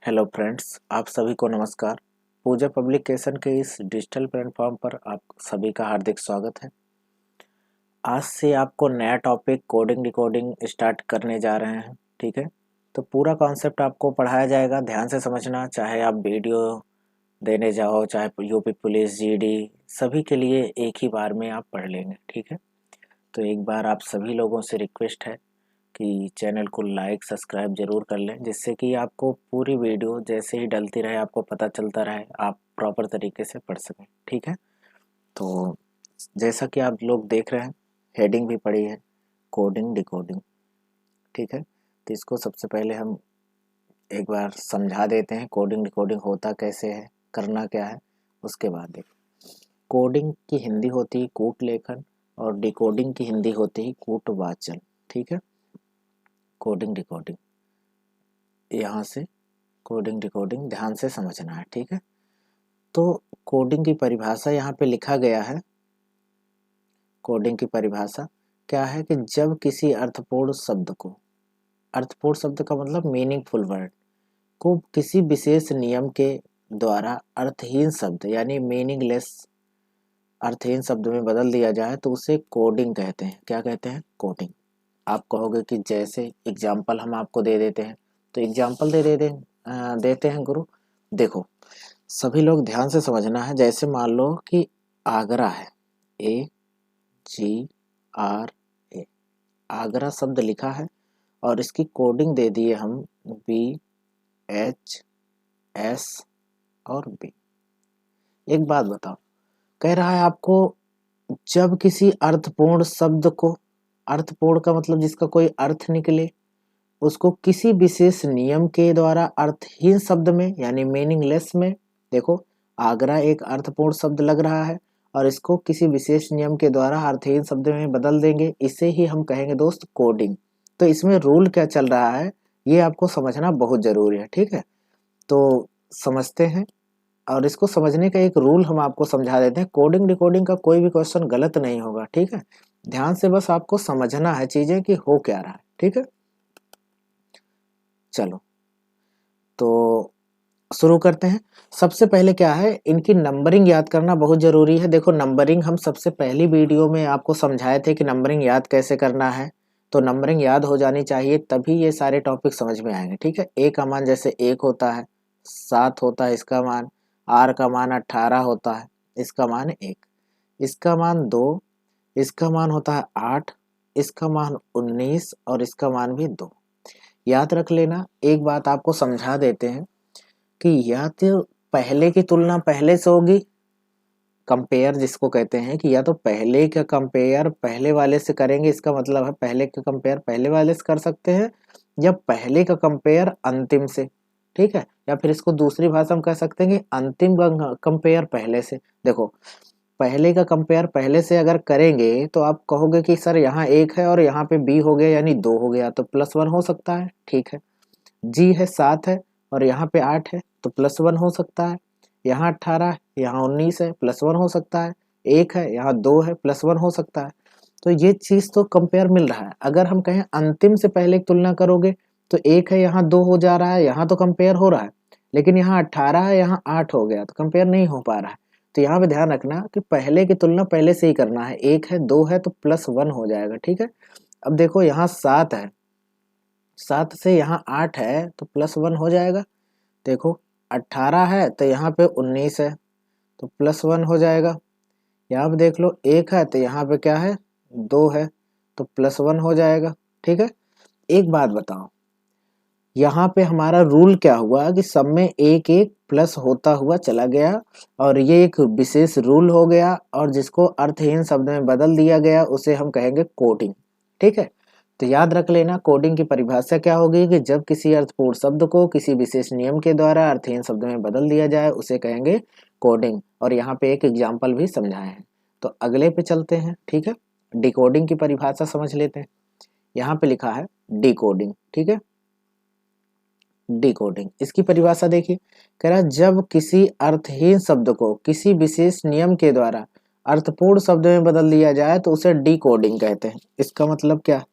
Hello friends, आप सभी को नमस्कार। पूजा पब्लिकेशन के इस डिजिटल प्लेटफॉर्म पर आप सभी का हार्दिक स्वागत है। आज से आपको नया टॉपिक कोडिंग डिकोडिंग स्टार्ट करने जा रहे हैं। ठीक है, तो पूरा कॉन्सेप्ट आपको पढ़ाया जाएगा, ध्यान से समझना। चाहे आप वीडियो देने जाओ, चाहे यूपी पुलिस, जीडी, सभी के लिए एक ही बार में आप पढ़ लेंगे। ठीक है, तो एक बार आप सभी लोगों से रिक्वेस्ट है कि चैनल को लाइक सब्सक्राइब जरूर कर लें, जिससे कि आपको पूरी वीडियो जैसे ही डलती रहे आपको पता चलता रहे, आप प्रॉपर तरीके से पढ़ सकें। ठीक है, तो जैसा कि आप लोग देख रहे हैं, हेडिंग भी पड़ी है, कोडिंग डिकोडिंग। ठीक है, तो इसको सबसे पहले हम एक बार समझा देते हैं, कोडिंग डिकोडिंग होता कैसे है, करना क्या है, उसके बाद देखें। कोडिंग की हिंदी होती है कूट लेखन और डिकोडिंग की हिंदी होती है कूट वाचन। ठीक है, कोडिंग डिकोडिंग, यहाँ से कोडिंग डिकोडिंग ध्यान से समझना है। ठीक है, तो कोडिंग की परिभाषा यहाँ पे लिखा गया है। कोडिंग की परिभाषा क्या है कि जब किसी अर्थपूर्ण शब्द को, अर्थपूर्ण शब्द का मतलब मीनिंगफुल वर्ड को किसी विशेष नियम के द्वारा अर्थहीन शब्द यानी मीनिंगलेस अर्थहीन शब्द में बदल दिया जाए तो उसे कोडिंग कहते हैं। क्या कहते हैं? कोडिंग। आप कहोगे कि जैसे एग्जाम्पल हम आपको दे देते हैं, तो एग्जाम्पल देते हैं गुरु। देखो, सभी लोग ध्यान से समझना है। जैसे मान लो कि आगरा है, AGRA, आगरा शब्द लिखा है और इसकी कोडिंग दे दिए हम BHS और B। एक बात बताओ, कह रहा है आपको जब किसी अर्थपूर्ण शब्द को, अर्थपूर्ण का मतलब जिसका कोई अर्थ निकले, उसको किसी विशेष नियम के द्वारा अर्थहीन शब्द में यानी मीनिंगलेस में, देखो आगरा एक अर्थपूर्ण शब्द लग रहा है और इसको किसी विशेष नियम के द्वारा अर्थहीन शब्द में बदल देंगे, इसे ही हम कहेंगे दोस्त कोडिंग। तो इसमें रूल क्या चल रहा है ये आपको समझना बहुत जरूरी है। ठीक है, तो समझते हैं और इसको समझने का एक रूल हम आपको समझा देते हैं। कोडिंग डिकोडिंग का कोई भी क्वेश्चन गलत नहीं होगा। ठीक है, ध्यान से बस आपको समझना है चीजें कि हो क्या रहा है। ठीक है, चलो तो शुरू करते हैं। सबसे पहले क्या है, इनकी नंबरिंग याद करना बहुत जरूरी है। देखो नंबरिंग हम सबसे पहली वीडियो में आपको समझाए थे कि नंबरिंग याद कैसे करना है, तो नंबरिंग याद हो जानी चाहिए, तभी ये सारे टॉपिक समझ में आएंगे। ठीक है, ए का मान जैसे 1 होता है, 7 होता है इसका मान, आर का मान 18 होता है, इसका मान 1, इसका मान 2, इसका मान होता है 8, इसका मान 19 और इसका मान भी 2। याद रख लेना। एक बात आपको समझा देते हैं कि या तो पहले की तुलना पहले से होगी, कंपेयर जिसको कहते हैं, कि या तो पहले का कंपेयर पहले वाले से करेंगे, इसका मतलब है पहले का कंपेयर पहले वाले से कर सकते हैं, या पहले का कंपेयर अंतिम से। ठीक है, या फिर इसको दूसरी भाषा में कह सकते हैं कि अंतिम कंपेयर पहले से। देखो पहले का कंपेयर पहले से अगर करेंगे तो आप कहोगे कि सर यहाँ 1 है और यहाँ पे B हो गया यानी 2 हो गया, तो +1 हो सकता है। ठीक है, G है 7 है और यहाँ पे 8 है तो +1 हो सकता है। यहाँ 18 है, यहाँ 19 है, +1 हो सकता है। 1 है, यहाँ 2 है, +1 हो सकता है। तो ये चीज तो कंपेयर मिल रहा है। अगर हम कहें अंतिम से पहले की तुलना करोगे तो 1 है, यहाँ 2 हो जा रहा है, यहाँ तो कंपेयर हो रहा है, लेकिन यहाँ 18 है, यहाँ 8 हो गया तो कंपेयर नहीं हो पा रहा है। तो यहाँ पे ध्यान रखना कि पहले की तुलना पहले से ही करना है। 1 है, 2 है तो +1 हो जाएगा। ठीक है, अब देखो यहाँ 7 है, 7 से यहाँ 8 है तो +1 हो जाएगा। देखो 18 है तो यहाँ पे 19 है तो +1 हो जाएगा। यहाँ पे देख लो 1 है तो यहाँ पे क्या है, 2 है तो +1 हो जाएगा। ठीक है, एक बात बताओ, यहाँ पे हमारा रूल क्या हुआ कि सब में एक एक प्लस होता हुआ चला गया और ये एक विशेष रूल हो गया, और जिसको अर्थहीन शब्द में बदल दिया गया उसे हम कहेंगे कोडिंग। ठीक है, तो याद रख लेना कोडिंग की परिभाषा क्या होगी कि जब किसी अर्थपूर्ण शब्द को किसी विशेष नियम के द्वारा अर्थहीन शब्द में बदल दिया जाए उसे कहेंगे कोडिंग। और यहाँ पे एक एग्जाम्पल भी समझाए हैं। तो अगले पे चलते हैं। ठीक है, डिकोडिंग की परिभाषा समझ लेते हैं। यहाँ पे लिखा है डिकोडिंग। ठीक है, डिकोडिंग, इसकी परिभाषा देखिए, कह रहा है जब किसी अर्थहीन शब्द को किसी विशेष नियम के द्वारा अर्थपूर्ण शब्द में बदल दिया जाए तो उसे डिकोडिंग कहते हैं। इसका मतलब क्या,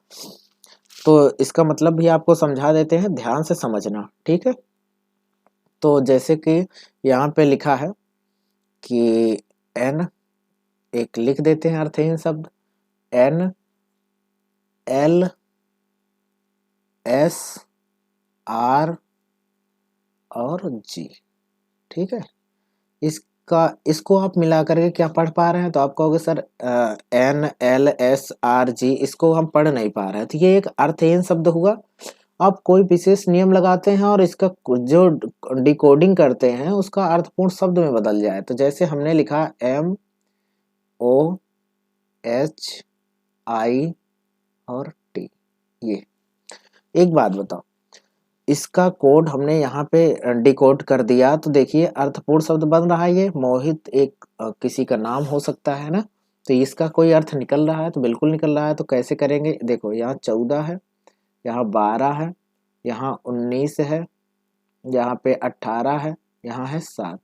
तो इसका मतलब भी आपको समझा देते हैं, ध्यान से समझना। ठीक है, तो जैसे कि यहाँ पे लिखा है कि एन, एक लिख देते हैं अर्थहीन शब्द, एन एल एस आर और जी, ठीक है। इसको आप मिला करके क्या पढ़ पा रहे हैं, तो आप कहोगे sir N L S R G इसको हम पढ़ नहीं पा रहे हैं, तो ये एक अर्थहीन शब्द हुआ। आप कोई विशेष नियम लगाते हैं और इसका जो डिकोडिंग करते हैं उसका अर्थपूर्ण शब्द में बदल जाए। तो जैसे हमने लिखा एम ओ एच आई और टी, ये एक बात बताओ, इसका कोड हमने यहाँ पे डिकोड कर दिया तो देखिए अर्थपूर्ण शब्द बन रहा है। ये मोहित एक किसी का नाम हो सकता है ना, तो इसका कोई अर्थ निकल रहा है, तो बिल्कुल निकल रहा है। तो कैसे करेंगे, देखो यहाँ 14 है, यहाँ 12 है, यहाँ 19 है, यहाँ पे 18 है, यहाँ है 7।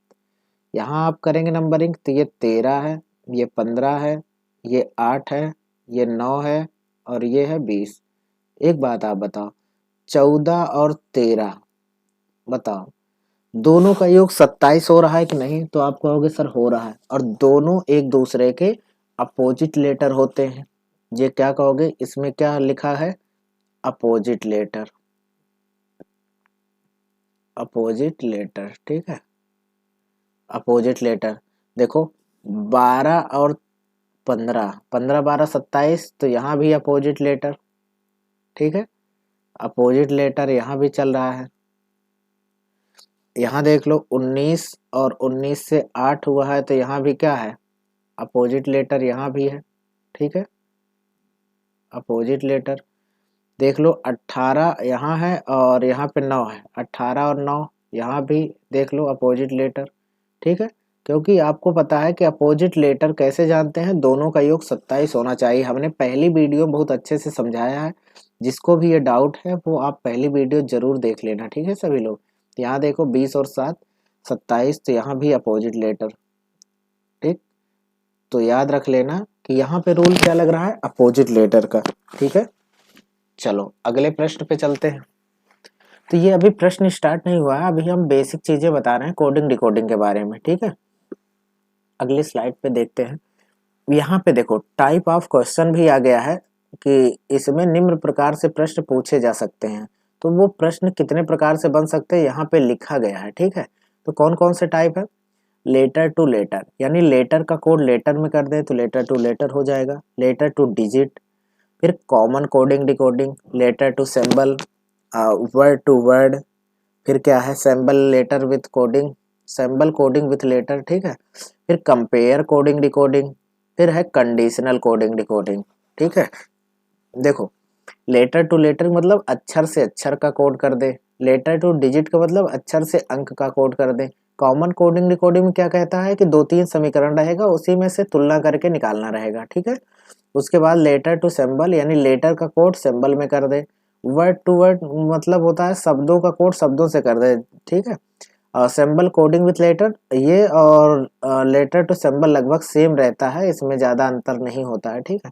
यहाँ आप करेंगे नंबरिंग तो ये 13 है, ये 15 है, ये 8 है, ये 9 है और ये है 20। एक बात आप बताओ, 14 और 13 बताओ दोनों का योग 27 हो रहा है कि नहीं, तो आप कहोगे सर हो रहा है, और दोनों एक दूसरे के अपोजिट लेटर होते हैं। ये क्या कहोगे, इसमें क्या लिखा है, अपोजिट लेटर, अपोजिट लेटर, ठीक है, अपोजिट लेटर। देखो 12 और 15, 15 12 27, तो यहाँ भी अपोजिट लेटर, ठीक है, अपोजिट लेटर यहाँ भी चल रहा है। यहाँ देख लो 19 और 19 से 8 हुआ है, तो यहाँ भी क्या है, अपोजिट लेटर यहाँ भी है, ठीक है, अपोजिट लेटर। देख लो 18 यहाँ है और यहाँ पे 9 है, 18 और 9 यहाँ भी देख लो अपोजिट लेटर, ठीक है। क्योंकि आपको पता है कि अपोजिट लेटर कैसे जानते हैं, दोनों का योग 27 होना चाहिए। हमने पहली वीडियो में बहुत अच्छे से समझाया है, जिसको भी ये डाउट है वो आप पहली वीडियो जरूर देख लेना, ठीक है सभी लोग। यहाँ देखो 20 और 7 27, तो यहाँ भी अपोजिट लेटर, ठीक। तो याद रख लेना कि यहाँ पे रूल क्या लग रहा है, अपोजिट लेटर का, ठीक है। चलो अगले प्रश्न पे चलते हैं। तो ये अभी प्रश्न स्टार्ट नहीं हुआ है, अभी हम बेसिक चीजें बता रहे हैं कोडिंग डिकोडिंग के बारे में, ठीक है। अगले स्लाइड पे देखते हैं। यहाँ पे देखो टाइप ऑफ क्वेश्चन भी आ गया है कि इसमें निम्न प्रकार से प्रश्न पूछे जा सकते हैं। तो वो प्रश्न कितने प्रकार से बन सकते हैं यहाँ पे लिखा गया है, ठीक है। तो कौन कौन से टाइप है, लेटर टू लेटर, यानी लेटर का कोड लेटर में कर दे तो लेटर टू लेटर हो जाएगा, लेटर टू डिजिट, फिर common coding decoding, letter to symbol, word to word, फिर क्या है symbol letter with coding, symbol coding with letter, ठीक है। फिर कंपेयर कोडिंग डिकोडिंग, फिर है कंडीशनल कोडिंग डिकोडिंग, ठीक है। देखो लेटर टू लेटर मतलब अक्षर से अक्षर का कोड कर दे, लेटर टू डिजिट का मतलब अक्षर से अंक का कोड कर दे। कॉमन कोडिंग डिकोडिंग में क्या कहता है कि 2-3 समीकरण रहेगा, उसी में से तुलना करके निकालना रहेगा, ठीक है। उसके बाद लेटर टू सिंबल यानी लेटर का कोड सिंबल में कर दे। वर्ड टू वर्ड मतलब होता है शब्दों का कोड शब्दों से कर दे, ठीक है। सिंबल कोडिंग विथ लेटर, ये और लेटर टू सिंबल लगभग सेम रहता है, इसमें ज़्यादा अंतर नहीं होता है, ठीक है।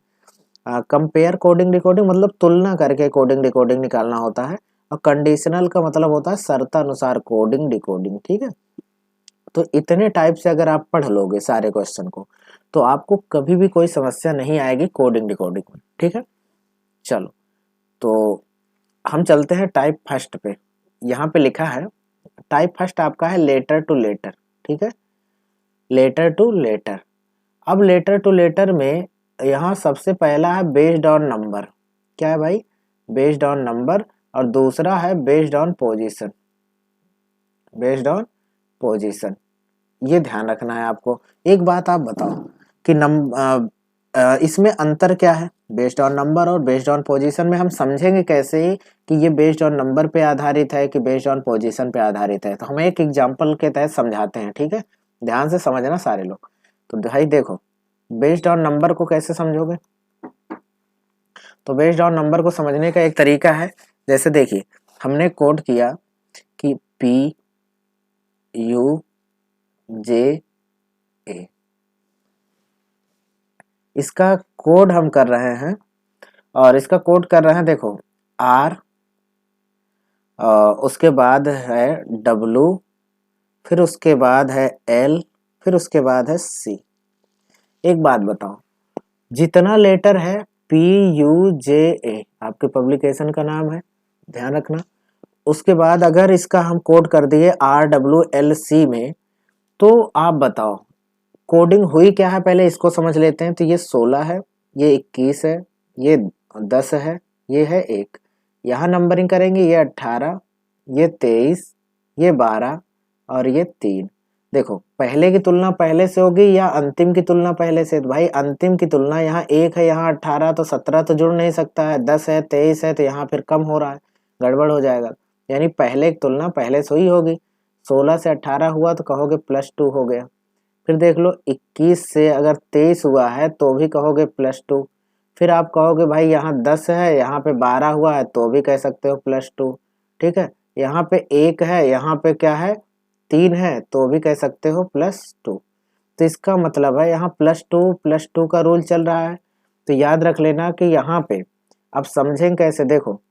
कंपेयर कोडिंग डिकोडिंग मतलब तुलना करके कोडिंग डिकोडिंग निकालना होता है, और कंडीशनल का मतलब होता है शर्तानुसार कोडिंग डिकोडिंग, ठीक है। तो इतने टाइप से अगर आप पढ़ लोगे सारे क्वेश्चन को, तो आपको कभी भी कोई समस्या नहीं आएगी कोडिंग डिकोडिंग में, ठीक है। चलो तो हम चलते हैं टाइप फर्स्ट पे। यहाँ पे लिखा है टाइप फर्स्ट आपका है लेटर टू लेटर, ठीक है, लेटर टू लेटर। अब लेटर टू लेटर में यहाँ सबसे पहला है बेस्ड ऑन नंबर, क्या है भाई, बेस्ड ऑन नंबर, और दूसरा है based on position, based on position. ये ध्यान रखना है आपको। एक बात आप बताओ कि इसमें अंतर क्या है, बेस्ड ऑन नंबर और बेस्ड ऑन पोजीशन में हम समझेंगे कैसे कि ये बेस्ड ऑन नंबर पे आधारित है कि बेस्ड ऑन पोजीशन पे आधारित है। तो हम एक एग्जांपल के तहत समझाते हैं, ठीक है, ध्यान से समझना सारे लोग। तो भाई देखो बेस्ड ऑन नंबर को कैसे समझोगे, तो बेस्ड ऑन नंबर को समझने का एक तरीका है, जैसे देखिए हमने कोड किया कि PUJ ए, इसका कोड हम कर रहे हैं, और इसका कोड कर रहे हैं देखो R, उसके बाद है W, फिर उसके बाद है L, फिर उसके बाद है C। एक बात बताओ, जितना लेटर है PUJA आपके पब्लिकेशन का नाम है, ध्यान रखना। उसके बाद अगर इसका हम कोड कर दिए RWLC में, तो आप बताओ कोडिंग हुई क्या है, पहले इसको समझ लेते हैं। तो ये 16 है, ये 21 है, ये 10 है, ये है 1। यहाँ नंबरिंग करेंगे, ये 18, ये 23, ये 12 और ये 3। देखो पहले की तुलना पहले से होगी या अंतिम की तुलना पहले से? तो भाई अंतिम की तुलना, यहाँ 1 है, यहाँ 18, तो 17 तो जुड़ नहीं सकता है, 10 है, 23 है, तो यहाँ फिर कम हो रहा है, गड़बड़ हो जाएगा। यानी पहले की तुलना पहले से ही होगी। 16 से 18 हुआ तो कहोगे +2 हो गया। फिर देख लो 21 से अगर 23 हुआ है तो भी कहोगे +2। फिर आप कहोगे भाई यहाँ 10 है, यहाँ पे 12 हुआ है तो भी कह सकते हो +2। ठीक है, यहाँ पे 1 है, यहाँ पे क्या है 3 है, तो भी कह सकते हो +2। तो इसका मतलब है यहाँ +2 का रूल चल रहा है। तो याद रख लेना कि यहाँ पे अब समझें कैसे। देखो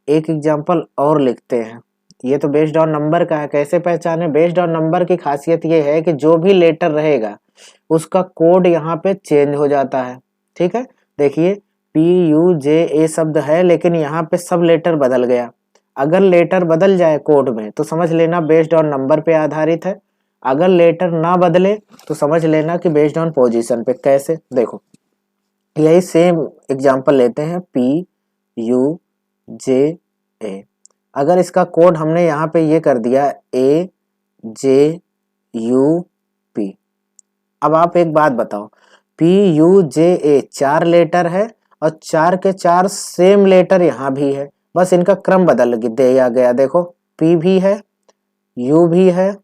एक एग्जाम्पल और लिखते हैं, ये तो बेस्ड ऑन नंबर का है। कैसे पहचाने? बेस्ड ऑन नंबर की खासियत ये है कि जो भी लेटर रहेगा उसका कोड यहाँ पे चेंज हो जाता है। ठीक है, देखिए PUJA शब्द है, लेकिन यहाँ पे सब लेटर बदल गया। अगर लेटर बदल जाए कोड में तो समझ लेना बेस्ड ऑन नंबर पे आधारित है। अगर लेटर ना बदले तो समझ लेना कि बेस्ड ऑन पोजीशन पे। कैसे? देखो यही सेम एग्जांपल लेते हैं PUJA। अगर इसका कोड हमने यहाँ पे ये कर दिया AJUP। अब आप एक बात बताओ, PUJA 4 लेटर है और 4 के 4 सेम लेटर यहाँ भी है, बस इनका क्रम बदल दिया गया। देखो P भी है, U भी है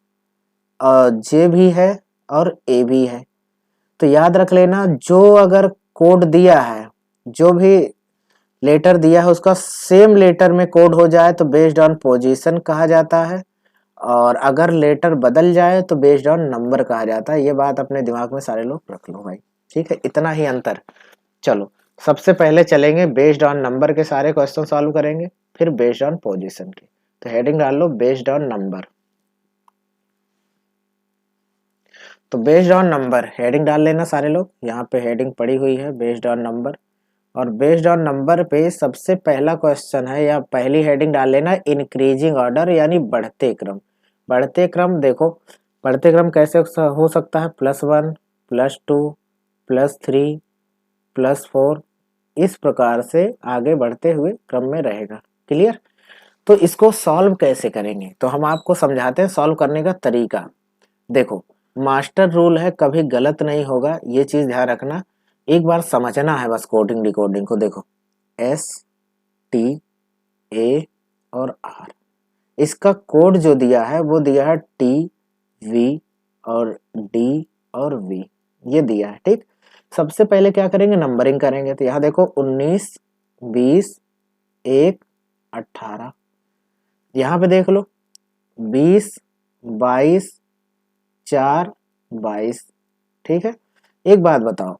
और J भी है और A भी है। तो याद रख लेना, जो अगर कोड दिया है, जो भी लेटर दिया है उसका सेम लेटर में कोड हो जाए तो बेस्ड ऑन पोजीशन कहा जाता है, और अगर लेटर बदल जाए तो बेस्ड ऑन नंबर कहा जाता है। ये बात अपने दिमाग में सारे लोग रख लो भाई। ठीक है, इतना ही अंतर। चलो सबसे पहले चलेंगे बेस्ड ऑन नंबर के सारे क्वेश्चन सॉल्व करेंगे, फिर बेस्ड ऑन पोजीशन के। तो हेडिंग डाल लो बेस्ड ऑन नंबर। तो बेस्ड ऑन नंबर हेडिंग डाल लेना सारे लोग, यहाँ पे हेडिंग पड़ी हुई है बेस्ड ऑन नंबर। और बेस्ड ऑन नंबर पे सबसे पहला क्वेश्चन है, या पहली हेडिंग डाल लेना इंक्रीजिंग ऑर्डर, यानी बढ़ते क्रम। बढ़ते क्रम देखो, बढ़ते क्रम कैसे हो सकता है? +1, +2, +3, +4, इस प्रकार से आगे बढ़ते हुए क्रम में रहेगा। क्लियर? तो इसको सॉल्व कैसे करेंगे तो हम आपको समझाते हैं सॉल्व करने का तरीका। देखो मास्टर रूल है, कभी गलत नहीं होगा, ये चीज ध्यान रखना। एक बार समझना है बस कोडिंग डिकोडिंग को। देखो STA और R, इसका कोड जो दिया है वो दिया है TV और D और V, ये दिया है। ठीक, सबसे पहले क्या करेंगे? नंबरिंग करेंगे। तो यहाँ देखो 19, 20, 1, 18। यहाँ पे देख लो 20, 22, 4, 22। ठीक है, एक बात बताओ,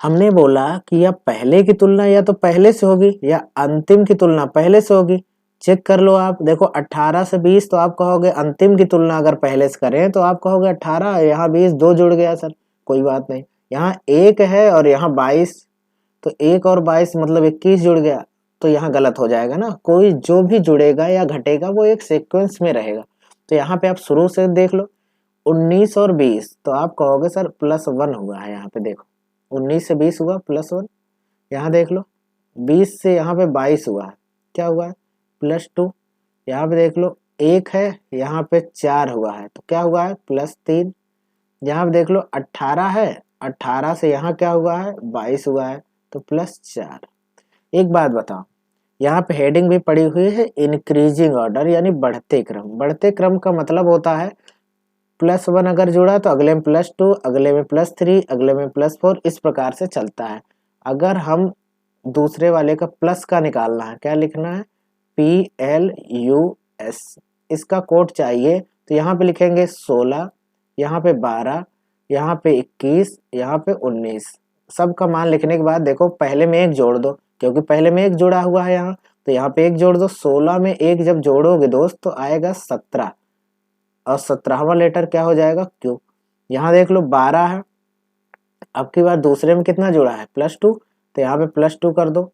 हमने बोला कि या पहले की तुलना या तो पहले से होगी या अंतिम की तुलना पहले से होगी। चेक कर लो आप, देखो 18 से 20 तो आप कहोगे अंतिम की तुलना अगर पहले से करें तो आप कहोगे 18, यहाँ 20 दो जुड़ गया सर, कोई बात नहीं। यहाँ 1 है और यहाँ 22, तो 1 और 22 मतलब 21 जुड़ गया, तो यहाँ गलत हो जाएगा ना। कोई जो भी जुड़ेगा या घटेगा वो एक सीक्वेंस में रहेगा। तो यहाँ पे आप शुरू से देख लो 19 और 20, तो आप कहोगे सर +1 हुआ है। यहाँ पे देखो 19 से 20 हुआ +1। यहाँ देख लो 20 से यहाँ पे 22 हुआ है, क्या हुआ है? +2। यहाँ पे देख लो 1 है, यहाँ पे 4 हुआ है, तो क्या हुआ है? +3। यहाँ पे देख लो 18 है, 18 से यहाँ क्या हुआ है? 22 हुआ है, तो +4। एक बात बताओ, यहाँ पे हेडिंग भी पड़ी हुई है इंक्रीजिंग ऑर्डर, यानी बढ़ते क्रम। बढ़ते क्रम का मतलब होता है +1 अगर जुड़ा तो अगले में +2, अगले में +3, अगले में +4, इस प्रकार से चलता है। अगर हम दूसरे वाले का प्लस का निकालना है, क्या लिखना है? PLUS, इसका कोड चाहिए तो यहाँ पे लिखेंगे 16, यहाँ पे 12, यहाँ पे 21, यहाँ पे 19। सबका मान लिखने के बाद देखो पहले में 1 जोड़ दो, क्योंकि पहले में 1 जुड़ा हुआ है यहाँ, तो यहाँ पे 1 जोड़ दो। 16 में 1 जब जोड़ोगे दोस्त तो आएगा 17। और 17वां लेटर क्या हो जाएगा क्यू। यहाँ देख लो 12 है, अब की बार दूसरे में कितना जुड़ा है +2, तो यहाँ पे +2 कर दो,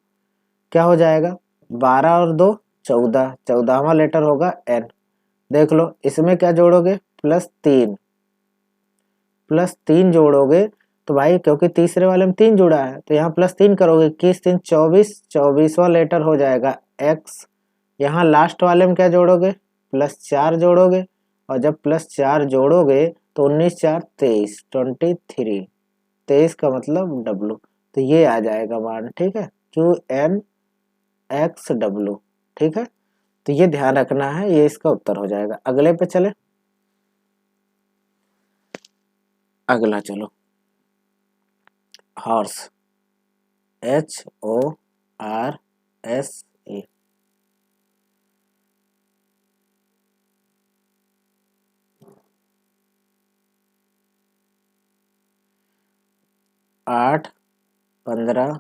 क्या हो जाएगा 12 और 2 14, 14वां लेटर होगा एन। देख लो इसमें क्या जोड़ोगे +3 जोड़ोगे तो भाई क्योंकि तीसरे वाले में 3 जुड़ा है तो यहाँ +3 करोगे, 21 3 24, 24वां लेटर हो जाएगा एक्स। यहाँ लास्ट वाले में क्या जोड़ोगे +4 जोड़ोगे, और जब +4 जोड़ोगे तो 19 4 23, 23, 23 का मतलब डब्लू, तो ये आ जाएगा मान, ठीक है, QNXW, ठीक है। तो ये ध्यान रखना है, ये इसका उत्तर हो जाएगा। अगले पे चले, अगला चलो, हॉर्स, HORSE, 8, 15,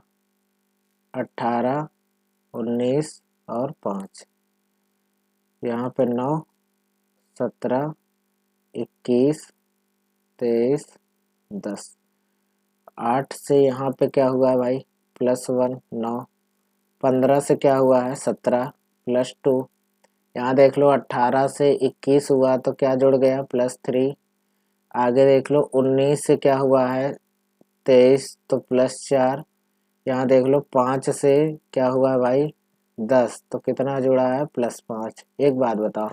18, 19 और 5, यहाँ पे 9, 17, 21, 23, 10, 8 से यहाँ पे क्या हुआ है भाई +1 9, 15 से क्या हुआ है 17 +2, यहाँ देख लो 18 से 21 हुआ तो क्या जुड़ गया +3, आगे देख लो 19 से क्या हुआ है 23 तो +4, यहाँ देख लो 5 से क्या हुआ है भाई 10 तो कितना जुड़ा है +5। एक बात बताओ,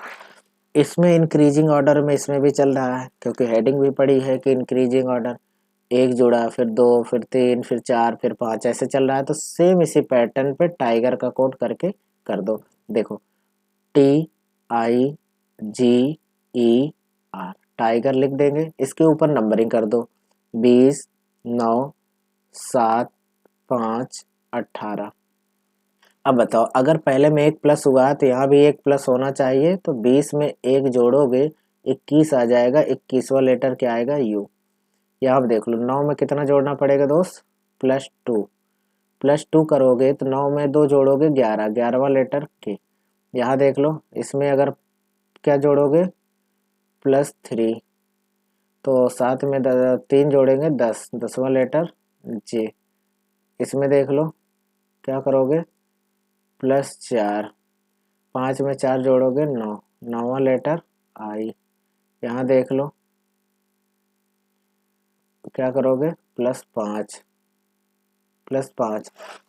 इसमें इंक्रीजिंग ऑर्डर में इसमें भी चल रहा है क्योंकि हेडिंग भी पड़ी है कि इंक्रीजिंग ऑर्डर, एक जुड़ा फिर 2 फिर 3 फिर 4 फिर 5 ऐसे चल रहा है, तो सेम इसी पैटर्न पे टाइगर का कोड करके कर दो। देखो TIGER, टाइगर लिख देंगे, इसके ऊपर नंबरिंग कर दो 20 9 7 5 18। अब बताओ अगर पहले में एक प्लस हुआ तो यहाँ भी एक प्लस होना चाहिए, तो 20 में एक जोड़ोगे 21 आ जाएगा, 21वां लेटर क्या आएगा U। यहाँ देख लो 9 में कितना जोड़ना पड़ेगा दोस्त +2, +2 करोगे तो 9 में 2 जोड़ोगे 11, 11वां लेटर के। यहाँ देख लो इसमें अगर क्या जोड़ोगे +3, तो साथ में 3 जोड़ेंगे 10, 10वां लेटर J। इसमें देख लो क्या करोगे +4, 5 में 4 जोड़ोगे 9, 9वां लेटर I। यहाँ देख लो क्या करोगे +5,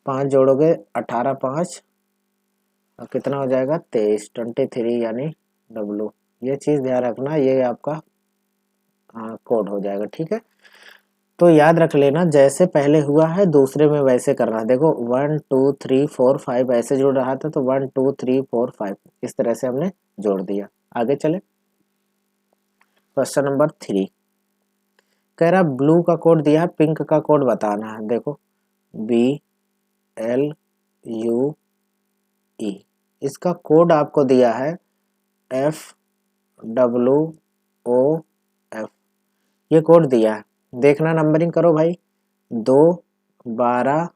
5 जोड़ोगे 18 5 और कितना हो जाएगा 23, 23 यानी W। ये चीज़ ध्यान रखना, ये आपका कोड हो जाएगा, ठीक है। तो याद रख लेना जैसे पहले हुआ है दूसरे में वैसे करना। देखो 1 2 3 4 5 ऐसे जुड़ रहा था तो 1 2 3 4 5 इस तरह से हमने जोड़ दिया। आगे चले, क्वेश्चन नंबर 3 कह रहा ब्लू का कोड दिया है, पिंक का कोड बताना है। देखो BLUE, इसका कोड आपको दिया है FWOF, ये कोड दिया है। देखना नंबरिंग करो भाई 2 12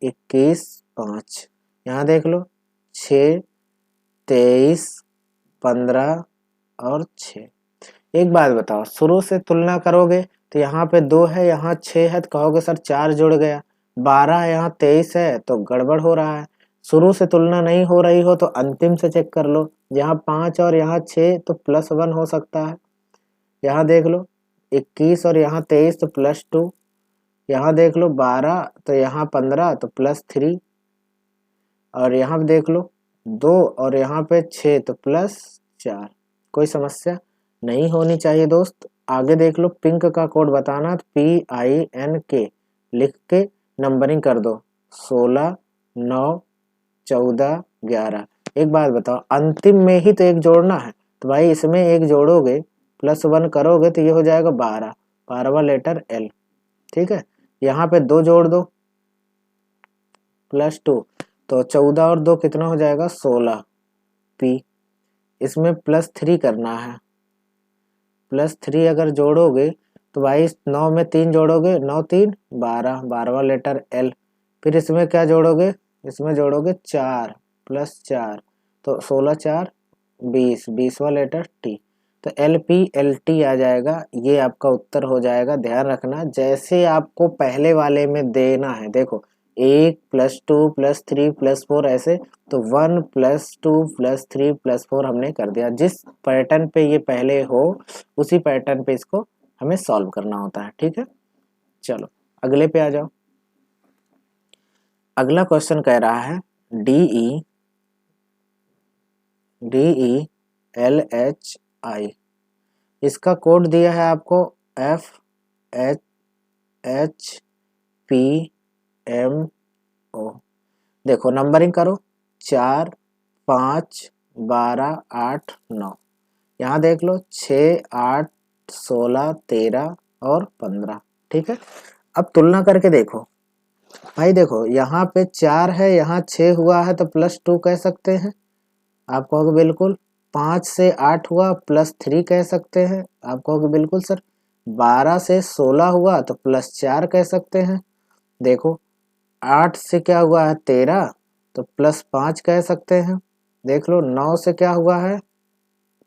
21 5, यहाँ देख लो 6 23 15 और 6। एक बात बताओ शुरू से तुलना करोगे तो यहाँ पे 2 है यहाँ 6 है तो कहोगे सर 4 जुड़ गया, 12 है यहाँ 23 है तो गड़बड़ हो रहा है। शुरू से तुलना नहीं हो रही हो तो अंतिम से चेक कर लो, यहाँ 5 और यहाँ 6 तो +1 हो सकता है। यहाँ देख लो 21 और यहाँ 23 तो +2, यहाँ देख लो 12 तो यहाँ 15 तो +3, और यहाँ देख लो 2 और यहाँ पे 6 तो +4। कोई समस्या नहीं होनी चाहिए दोस्त। आगे देख लो पिंक का कोड बताना, तो PINK लिख के नंबरिंग कर दो 16 9 14 11। एक बात बताओ अंतिम में ही तो एक जोड़ना है, तो भाई इसमें एक जोड़ोगे +1 करोगे तो ये हो जाएगा 12, 12वां लेटर L, ठीक है। यहाँ पे 2 जोड़ दो +2 तो 14 और 2 कितना हो जाएगा 16 P। इसमें +3 करना है, +3 अगर जोड़ोगे तो भाई 9 में 3 जोड़ोगे 9 3 12, 12वां लेटर L। फिर इसमें क्या जोड़ोगे, इसमें जोड़ोगे 4 +4 तो 16 4 20, 20वां लेटर T। तो LP LT आ जाएगा, ये आपका उत्तर हो जाएगा। ध्यान रखना जैसे आपको पहले वाले में देना है, देखो 1 + 2 + 3 + 4 ऐसे, तो 1 + 2 + 3 + 4 हमने कर दिया। जिस पैटर्न पे ये पहले हो उसी पैटर्न पे इसको हमें सॉल्व करना होता है, ठीक है। चलो अगले पे आ जाओ। अगला क्वेश्चन कह रहा है DE LHI, इसका कोड दिया है आपको FHPMO। देखो नंबरिंग करो, 4 5 12 8 9, यहाँ देख लो 6 8 16 13 और 15, ठीक है। अब तुलना करके देखो भाई, देखो यहाँ पे 4 है, यहाँ 6 हुआ है तो +2 कह सकते हैं, आप कहोगे बिल्कुल। 5 से 8 हुआ +3 कह सकते हैं, आप कहोगे बिल्कुल सर। 12 से 16 हुआ तो +4 कह सकते हैं। देखो 8 से क्या हुआ है 13, तो +5 कह सकते हैं। देख लो 9 से क्या हुआ है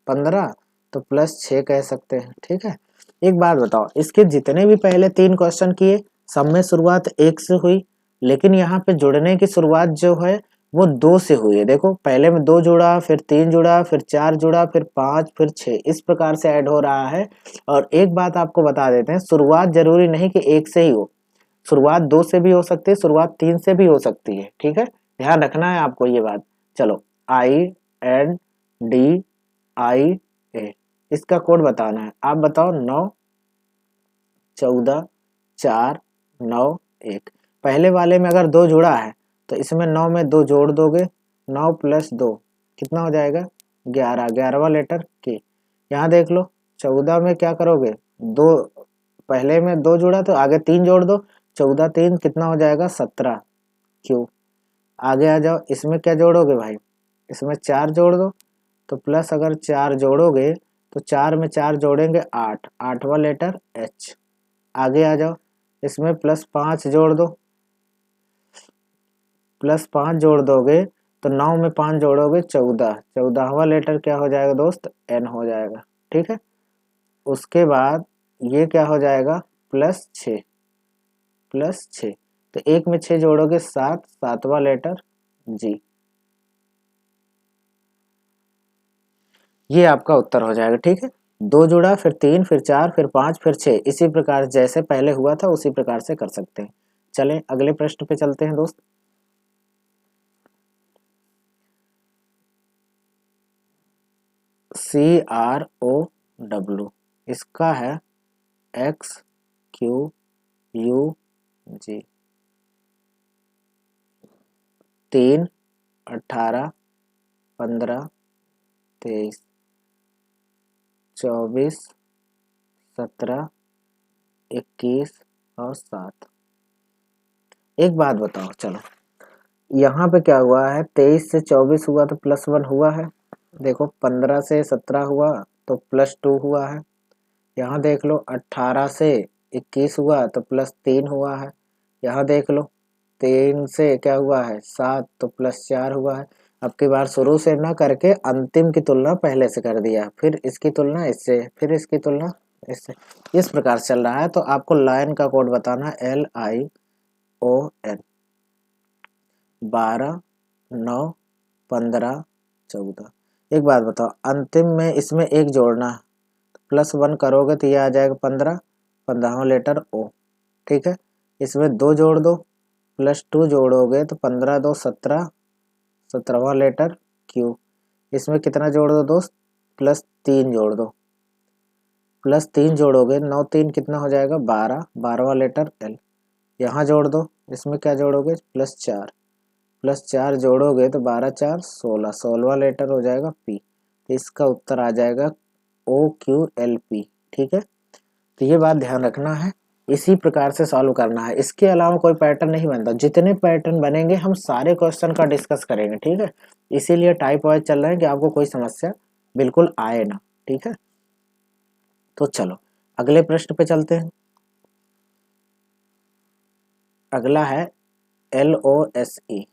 15, तो +6 कह सकते हैं, ठीक है। एक बात बताओ, इसके जितने भी पहले 3 क्वेश्चन किए सब में शुरुआत 1 से हुई, लेकिन यहाँ पे जुड़ने की शुरुआत जो है वो 2 से हुई है। देखो पहले में 2 जुड़ा, फिर 3 जुड़ा, फिर 4 जुड़ा, फिर 5, फिर 6, इस प्रकार से ऐड हो रहा है। और एक बात आपको बता देते हैं, शुरुआत जरूरी नहीं कि 1 से ही हो, शुरुआत 2 से भी हो सकती है, शुरुआत 3 से भी हो सकती है, ठीक है। ध्यान रखना है आपको ये बात। चलो INDIA, इसका कोड बताना है, आप बताओ। 9 14 4 9 1, पहले वाले में अगर 2 जुड़ा है तो इसमें 9 में 2 जोड़ दोगे, 9 + 2 कितना हो जाएगा 11, 11वां लेटर के। यहाँ देख लो 14 में क्या करोगे, 2 पहले में 2 जुड़ा तो आगे 3 जोड़ दो, 14 3 कितना हो जाएगा 17 क्यू। आगे आ जाओ, इसमें क्या जोड़ोगे भाई, इसमें 4 जोड़ दो, तो प्लस अगर 4 जोड़ोगे तो 4 में 4 जोड़ेंगे 8, 8वां लेटर H। आगे आ जाओ, इसमें +5 जोड़ दो, +5 जोड़ दोगे तो 9 में 5 जोड़ोगे 14, 14वां लेटर क्या हो जाएगा दोस्त, N हो जाएगा, ठीक है। उसके बाद ये क्या हो जाएगा +6, तो 1 में 6 जोड़ोगे 7, 7वां लेटर G। ये आपका उत्तर हो जाएगा, ठीक है। 2 जुड़ा, फिर 3, फिर 4, फिर 5, फिर 6, इसी प्रकार जैसे पहले हुआ था उसी प्रकार से कर सकते हैं। चलें अगले प्रश्न पे चलते हैं दोस्त। CROW, इसका है XQUG, 3 18 15 23 24 17 21 और 7। एक बात बताओ, चलो यहाँ पे क्या हुआ है, 23 से 24 हुआ तो +1 हुआ है। देखो 15 से 17 हुआ तो +2 हुआ है। यहाँ देख लो 18 से 21 हुआ तो +3 हुआ है। यहाँ देख लो 3 से क्या हुआ है 7 तो +4 हुआ है। अब की बार शुरू से ना करके अंतिम की तुलना पहले से कर दिया, फिर इसकी तुलना इससे, फिर इसकी तुलना इससे, इस प्रकार चल रहा है। तो आपको लाइन का कोड बताना, LION, 12 9 15 14। एक बात बताओ, अंतिम में इसमें 1 जोड़ना है, +1 करोगे तो ये आ जाएगा 15, 15वां लेटर O, ठीक है। इसमें 2 जोड़ दो, +2 जोड़ोगे तो 15 2 17, 17वां लेटर Q। इसमें कितना जोड़ दो दोस्त, +3 जोड़ दो, +3 जोड़ोगे 9 3 कितना हो जाएगा 12, 12वां लेटर L। यहाँ जोड़ दो, इसमें क्या जोड़ोगे +4, +4 जोड़ोगे तो 12 4 16, 16वां लेटर हो जाएगा P। तो इसका उत्तर आ जाएगा OQLP, ठीक है। तो ये बात ध्यान रखना है, इसी प्रकार से सॉल्व करना है, इसके अलावा कोई पैटर्न नहीं बनता। जितने पैटर्न बनेंगे हम सारे क्वेश्चन का डिस्कस करेंगे, ठीक है। इसीलिए टाइप वाइज चल रहे हैं कि आपको कोई समस्या बिल्कुल आए ना, ठीक है। तो चलो अगले प्रश्न पे चलते हैं। अगला है LOSE,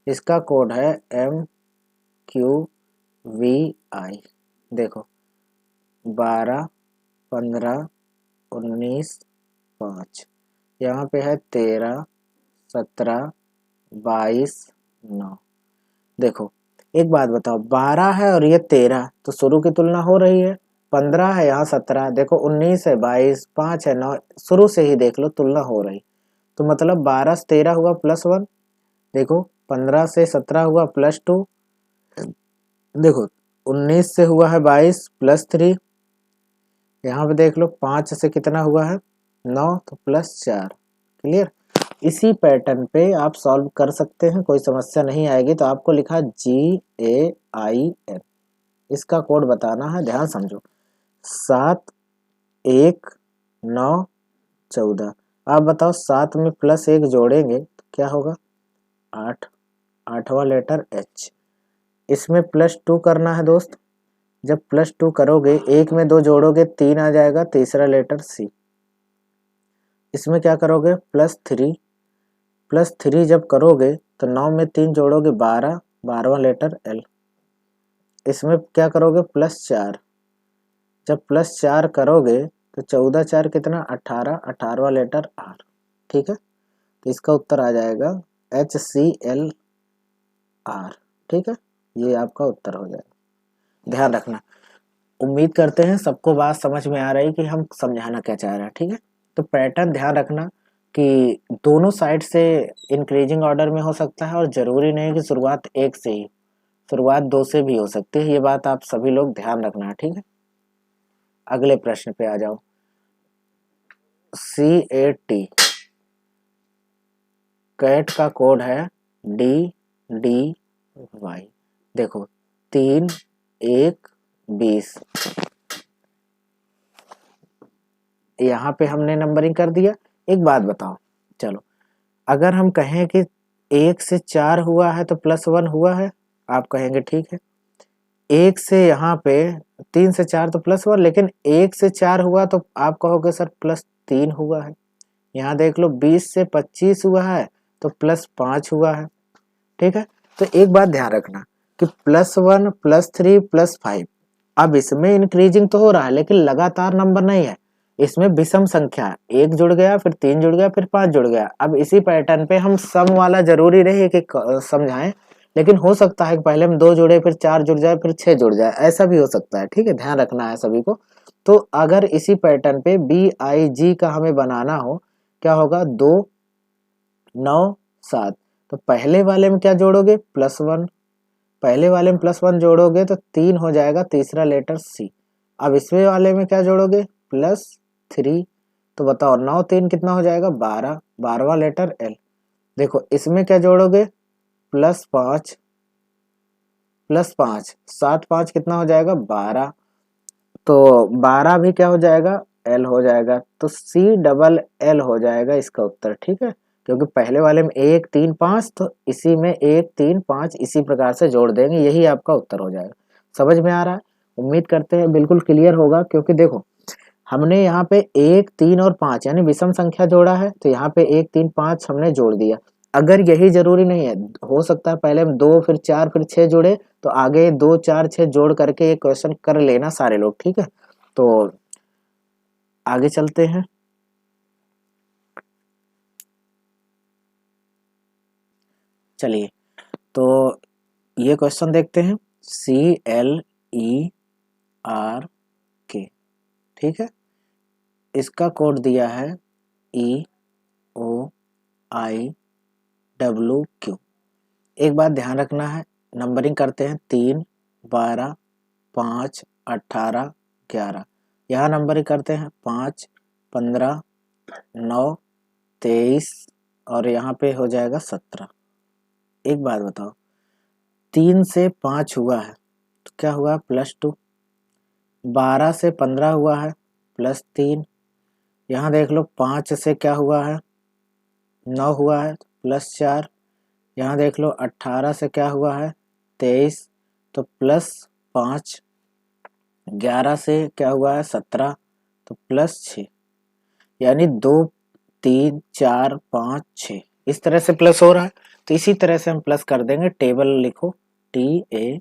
इसका कोड है MQUE, VI। देखो 12, 15, 19, 5, यहाँ पे है 13, 17, 22, 9। देखो एक बात बताओ, 12 है और ये 13 तो शुरू की तुलना हो रही है। 15 है, यहाँ 17, देखो 19 है, 22, 5 है, 9, शुरू से ही देख लो तुलना हो रही। तो मतलब 12 से 13 हुआ +1, देखो 15 से 17 हुआ +2, देखो 19 से हुआ है 22 +3, यहाँ पे देख लो 5 से कितना हुआ है 9 तो +4। क्लियर। इसी पैटर्न पे आप सॉल्व कर सकते हैं, कोई समस्या नहीं आएगी। तो आपको लिखा GAIN, इसका कोड बताना है, ध्यान समझो। 7, 1, 9, 14। आप बताओ 7 में +1 जोड़ेंगे तो क्या होगा 8, 8वां लेटर H। इसमें +2 करना है दोस्त, जब +2 करोगे 1 में 2 जोड़ोगे 3 आ जाएगा, तीसरा लेटर C। इसमें क्या करोगे +3, +3 जब करोगे तो 9 में 3 जोड़ोगे 12, 12वां लेटर L। इसमें क्या करोगे +4, जब +4 करोगे तो 14 4 कितना 18, 18वां लेटर R। ठीक है, तो इसका उत्तर आ जाएगा HCl R। ठीक है, ये आपका उत्तर हो जाएगा। ध्यान रखना, उम्मीद करते हैं सबको बात समझ में आ रही कि हम समझाना क्या चाह रहे हैं। ठीक है, तो पैटर्न ध्यान रखना कि दोनों साइड से इंक्रीजिंग ऑर्डर में हो सकता है, और जरूरी नहीं कि शुरुआत 1 से ही, शुरुआत 2 से भी हो सकती है। ये बात आप सभी लोग ध्यान रखना। ठीक है, अगले प्रश्न पे आ जाओ। CAT, कैट का कोड है DDY। देखो 3, 1, 20, यहाँ पे हमने नंबरिंग कर दिया। एक बात बताओ, चलो अगर हम कहें कि 1 से 4 हुआ है तो +1 हुआ है, आप कहेंगे ठीक है। 1 से यहाँ पे 3 से 4 तो +1, लेकिन 1 से 4 हुआ तो आप कहोगे सर +3 हुआ है। यहाँ देख लो 20 से 25 हुआ है तो +5 हुआ है। ठीक है, तो एक बात ध्यान रखना कि +1, +3, +5, अब इसमें इंक्रीजिंग तो हो रहा है लेकिन लगातार नंबर नहीं है, इसमें विषम संख्या, 1 जुड़ गया फिर 3 जुड़ गया फिर 5 जुड़ गया। अब इसी पैटर्न पे हम सम वाला जरूरी नहीं है कि समझाएं, लेकिन हो सकता है कि पहले हम 2 जुड़े फिर 4 जुड़ जाए फिर 6 जुड़ जाए, ऐसा भी हो सकता है। ठीक है, ध्यान रखना है सभी को। तो अगर इसी पैटर्न पे BIG का हमें बनाना हो, क्या होगा 2, 9, 7, तो पहले वाले में क्या जोड़ोगे +1, पहले वाले में +1 जोड़ोगे तो 3 हो जाएगा, तीसरा लेटर C। अब इसमें वाले में क्या जोड़ोगे +3, तो बताओ 9 3 कितना हो जाएगा 12, 12वां लेटर L। देखो इसमें क्या जोड़ोगे +5, +5, 7 5 कितना हो जाएगा 12, तो 12 भी क्या हो जाएगा L हो जाएगा, तो CLL हो जाएगा इसका उत्तर। ठीक है, क्योंकि पहले वाले में 1 3 5, तो इसी में 1 3 5 इसी प्रकार से जोड़ देंगे, यही आपका उत्तर हो जाएगा। समझ में आ रहा है? उम्मीद करते हैं बिल्कुल क्लियर होगा, क्योंकि देखो हमने यहाँ पे 1 3 और 5 यानी विषम संख्या जोड़ा है, तो यहाँ पे 1 3 5 हमने जोड़ दिया। अगर यही जरूरी नहीं है, हो सकता है पहले हम 2 फिर 4 फिर 6 जोड़े, तो आगे 2 4 6 जोड़ करके ये क्वेश्चन कर लेना सारे लोग। ठीक है, तो आगे चलते हैं। चलिए, तो ये क्वेश्चन देखते हैं। CLERK, ठीक है, इसका कोड दिया है EOIWQ। एक बात ध्यान रखना है, नंबरिंग करते हैं 3, 12, 5, 18, 11। यहाँ नंबरिंग करते हैं 5, 15, 9, 23 और यहाँ पे हो जाएगा 17। एक बात बताओ, 3 से 5 हुआ है तो क्या हुआ +2, 12 से 15 हुआ है +3, यहाँ देख लो 5 से क्या हुआ है 9 हुआ है +4, यहाँ देख लो 18 से क्या हुआ है 23 तो +5, 11 से क्या हुआ है 17 तो +6, यानी 2 3 4 5 6 इस तरह से प्लस हो रहा है। तो इसी तरह से हम प्लस कर देंगे, टेबल लिखो TA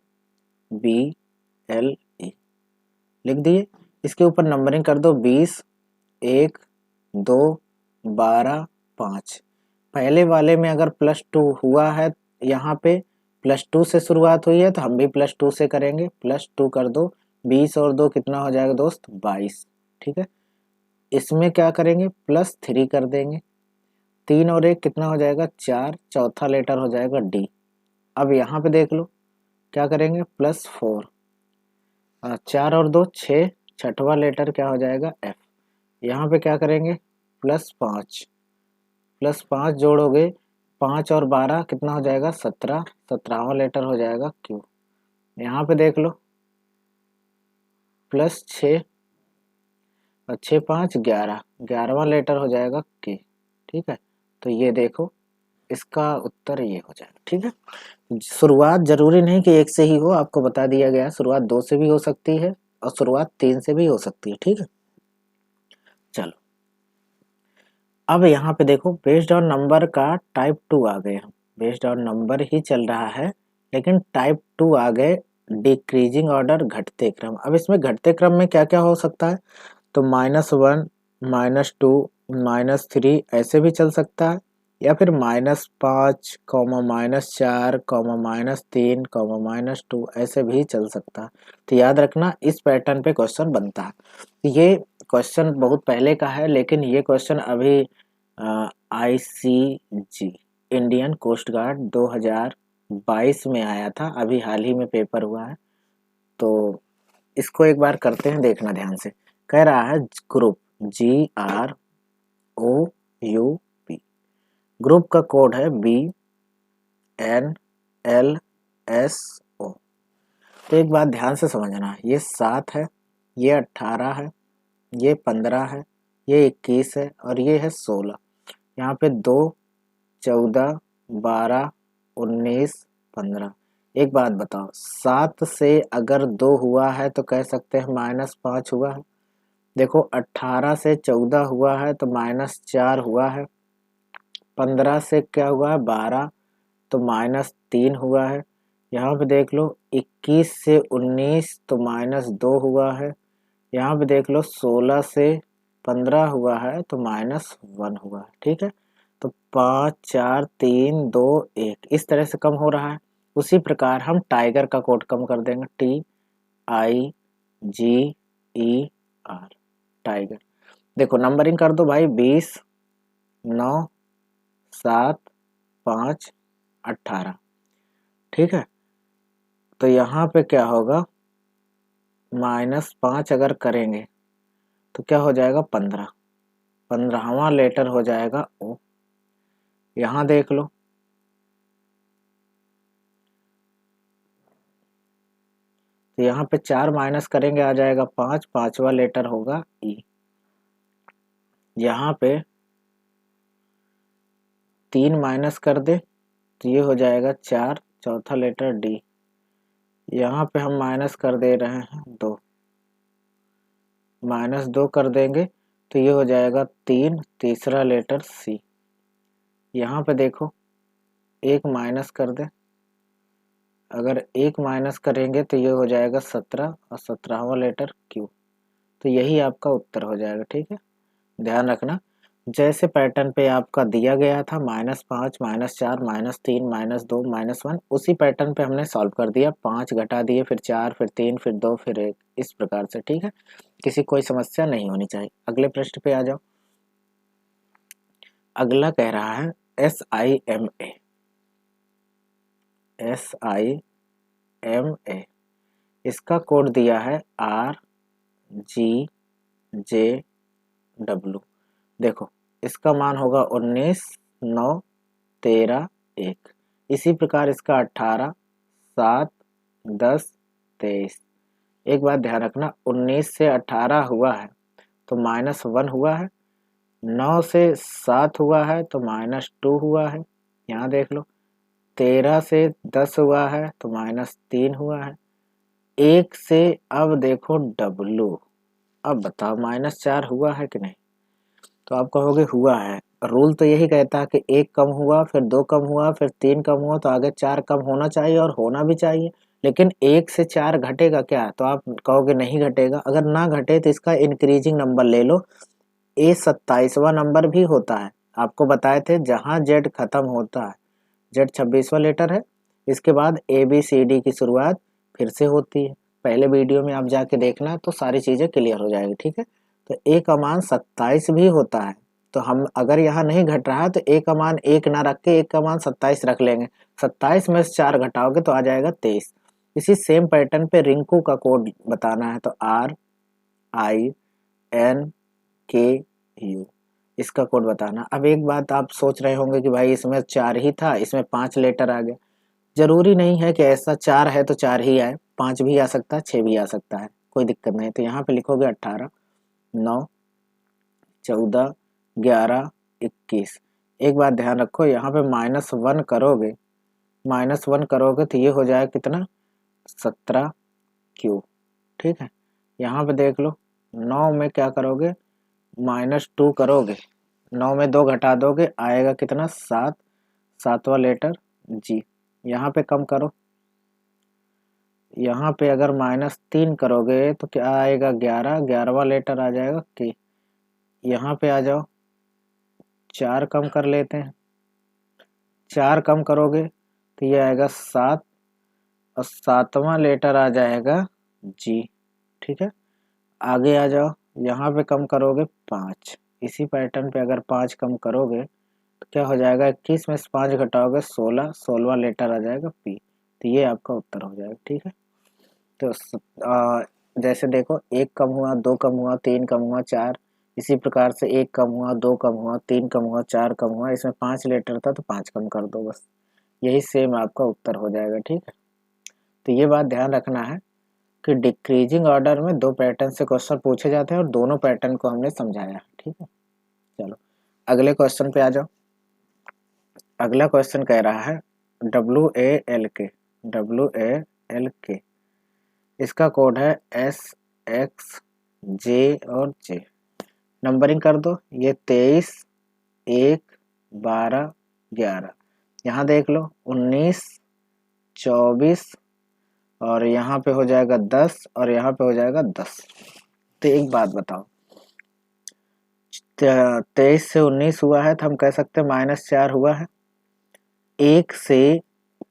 BLE लिख दिए। इसके ऊपर नंबरिंग कर दो 20, 1, 2, 12, 5। पहले वाले में अगर +2 हुआ है, यहाँ पे +2 से शुरुआत हुई है तो हम भी +2 से करेंगे। +2 कर दो, 20 और 2 कितना हो जाएगा दोस्त? 22। ठीक है, इसमें क्या करेंगे? +3 कर देंगे। 3 और 1 कितना हो जाएगा? 4। चौथा लेटर हो जाएगा D। अब यहाँ पे देख लो क्या करेंगे? +4। 4 और 2 6। छठवां लेटर क्या हो जाएगा? F। यहाँ पे क्या करेंगे? +5। +5 जोड़ोगे, 5 और 12 कितना हो जाएगा? 17। 17वां लेटर हो जाएगा Q। यहाँ पे देख लो +6 और 6 5 11। 11वां लेटर हो जाएगा K। ठीक है, तो ये देखो इसका उत्तर ये हो जाएगा। ठीक है, शुरुआत जरूरी नहीं कि 1 से ही हो, आपको बता दिया गया शुरुआत 2 से भी हो सकती है और शुरुआत 3 से भी हो सकती है। ठीक है, चलो अब यहाँ पे देखो बेस्ड ऑन नंबर का टाइप 2 आ गए हम। बेस्ड ऑन नंबर ही चल रहा है लेकिन टाइप 2 आ गए, डिक्रीजिंग ऑर्डर, घटते क्रम। अब इसमें घटते क्रम में क्या क्या हो सकता है? तो -1, -2, -3 ऐसे भी चल सकता है, या फिर -5, -4, -3, -2 ऐसे भी चल सकता है। तो याद रखना इस पैटर्न पे क्वेश्चन बनता है। ये क्वेश्चन बहुत पहले का है लेकिन ये क्वेश्चन अभी ICG इंडियन कोस्ट गार्ड 2022 में आया था, अभी हाल ही में पेपर हुआ है। तो इसको एक बार करते हैं, देखना ध्यान से। कह रहा है ग्रुप GROUP, ग्रुप का कोड है BNLSO। तो एक बात ध्यान से समझना, ये 7 है, ये 18 है, ये 15 है, ये 21 है और ये है 16। यहाँ पे 2, 14, 12, 19, 15। एक बात बताओ, 7 से अगर 2 हुआ है तो कह सकते हैं -5 हुआ है। देखो 18 से 14 हुआ है तो -4 हुआ है। 15 से क्या हुआ है? 12 तो -3 हुआ है। यहाँ पे देख लो 21 से 19 तो -2 हुआ है। यहाँ पे देख लो 16 से 15 हुआ है तो -1 हुआ है। ठीक है, तो 5 4 3 2 1 इस तरह से कम हो रहा है। उसी प्रकार हम टाइगर का कोड कम कर देंगे, TIGER, टाइगर। देखो नंबरिंग कर दो भाई, 20, 9, 7, 5, 18। ठीक है, तो यहाँ पे क्या होगा? -5 अगर करेंगे तो क्या हो जाएगा? 15। 15वां लेटर हो जाएगा O। यहाँ देख लो तो यहाँ पे 4 माइनस करेंगे आ जाएगा 5। 5वां लेटर होगा E। यहाँ पे 3 माइनस कर दे तो ये हो जाएगा 4। चौथा लेटर D। यहाँ पे हम माइनस कर दे रहे हैं 2। -2 कर देंगे तो ये हो जाएगा 3। तीसरा लेटर C। यहाँ पे देखो 1 माइनस कर दे, अगर 1 माइनस करेंगे तो ये हो जाएगा 17 और 17वां लेटर Q। तो यही आपका उत्तर हो जाएगा। ठीक है, ध्यान रखना जैसे पैटर्न पे आपका दिया गया था -5, -4, -3, -2, -1, उसी पैटर्न पे हमने सॉल्व कर दिया। 5 घटा दिए, फिर 4, फिर 3, फिर 2, फिर 1, इस प्रकार से। ठीक है, किसी कोई समस्या नहीं होनी चाहिए। अगले प्रश्न पे आ जाओ। अगला कह रहा है SIMA। SIMA इसका कोड दिया है RGJW। देखो इसका मान होगा 19, 9, 13, 1। इसी प्रकार इसका 18, 7, 10, 23। एक बात ध्यान रखना, 19 से 18 हुआ है तो -1 हुआ है। 9 से 7 हुआ है तो -2 हुआ है। यहाँ देख लो 13 से 10 हुआ है तो -3 हुआ है। 1 से अब देखो W। अब बताओ -4 हुआ है कि नहीं? तो आप कहोगे हुआ है। रूल तो यही कहता है कि 1 कम हुआ, फिर 2 कम हुआ, फिर 3 कम हुआ तो आगे 4 कम होना चाहिए और होना भी चाहिए। लेकिन 1 से 4 घटेगा क्या? तो आप कहोगे नहीं घटेगा। अगर ना घटे तो इसका इंक्रीजिंग नंबर ले लो। ए 27वां नंबर भी होता है। आपको बताए थे जहाँ जेड खत्म होता है, जेड 26वां लेटर है, इसके बाद ए बी सी डी की शुरुआत फिर से होती है। पहले वीडियो में आप जाके देखना तो सारी चीज़ें क्लियर हो जाएगी, ठीक है। तो ए का मान 27 भी होता है। तो हम अगर यहाँ नहीं घट रहा तो ए का मान 1 ना रख के 1 का मान 27 रख लेंगे। 27 में से 4 घटाओगे तो आ जाएगा 23। इसी सेम पैटर्न पे रिंकू का कोड बताना है, तो RINKU इसका कोड बताना। अब एक बात आप सोच रहे होंगे कि भाई इसमें 4 ही था, इसमें 5 लेटर आ गए। जरूरी नहीं है कि ऐसा 4 है तो 4 ही आए, 5 भी आ सकता है, 6 भी आ सकता है, कोई दिक्कत नहीं। तो यहाँ पे लिखोगे 18, 9, 14, 11, 21। एक बात ध्यान रखो, यहाँ पे -1 करोगे तो ये हो जाएगा कितना? 17Q, ठीक है। यहाँ पे देख लो, 9 में क्या करोगे? -2 करोगे, 9 में 2 घटा दोगे, आएगा कितना? 7, 7वां लेटर जी। यहाँ पे कम करो, यहाँ पे अगर -3 करोगे तो क्या आएगा? 11, 11वां लेटर आ जाएगा K। यहाँ पे आ जाओ, 4 कम कर लेते हैं, 4 कम करोगे तो ये आएगा 7 और 7वां लेटर आ जाएगा G, ठीक है। आगे आ जाओ, यहाँ पे कम करोगे 5, इसी पैटर्न पे अगर 5 कम करोगे तो क्या हो जाएगा? 21 में से 5 घटाओगे 16, 16वां लेटर आ जाएगा P। तो ये आपका उत्तर हो जाएगा, ठीक है। तो जैसे देखो, 1 कम हुआ, 2 कम हुआ, 3 कम हुआ, 4, इसी प्रकार से 1 कम हुआ, 2 कम हुआ, 3 कम हुआ, 4 कम हुआ। इसमें 5 लेटर था तो 5 कम कर दो बस, यही सेम आपका उत्तर हो जाएगा, ठीक है। तो ये बात ध्यान रखना है कि डिक्रीजिंग ऑर्डर में 2 पैटर्न से क्वेश्चन पूछे जाते हैं और दोनों पैटर्न को हमने समझाया, ठीक है। चलो अगले क्वेश्चन पे आ जाओ। अगला क्वेश्चन कह रहा है WALK, WALK, इसका कोड है SXJ और J। नंबरिंग कर दो, ये 23, 1, 12, 11। यहाँ देख लो 19, 24 और यहाँ पे हो जाएगा 10 और यहाँ पे हो जाएगा 10। तो एक बात बताओ, 23 से 19 हुआ है तो हम कह सकते हैं -4 हुआ है। 1 से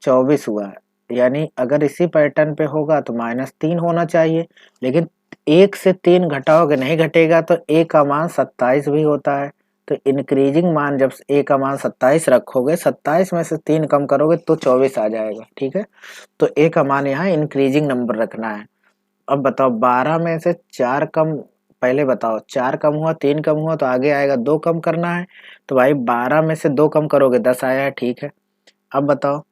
24 हुआ है, यानी अगर इसी पैटर्न पे होगा तो -3 होना चाहिए। लेकिन 1 से 3 घटाओगे, नहीं घटेगा तो a का मान 27 भी होता है। तो इंक्रीजिंग मान जब a का मान 27 रखोगे, 27 में से 3 कम करोगे तो 24 आ जाएगा, ठीक है। तो a का मान यहाँ इंक्रीजिंग नंबर रखना है। अब बताओ 12 में से 4 कम, पहले बताओ 4 कम हुआ, 3 कम हुआ तो आगे आएगा 2 कम करना है। तो भाई 12 में से 2 कम करोगे 10 आया है, ठीक है। अब बताओ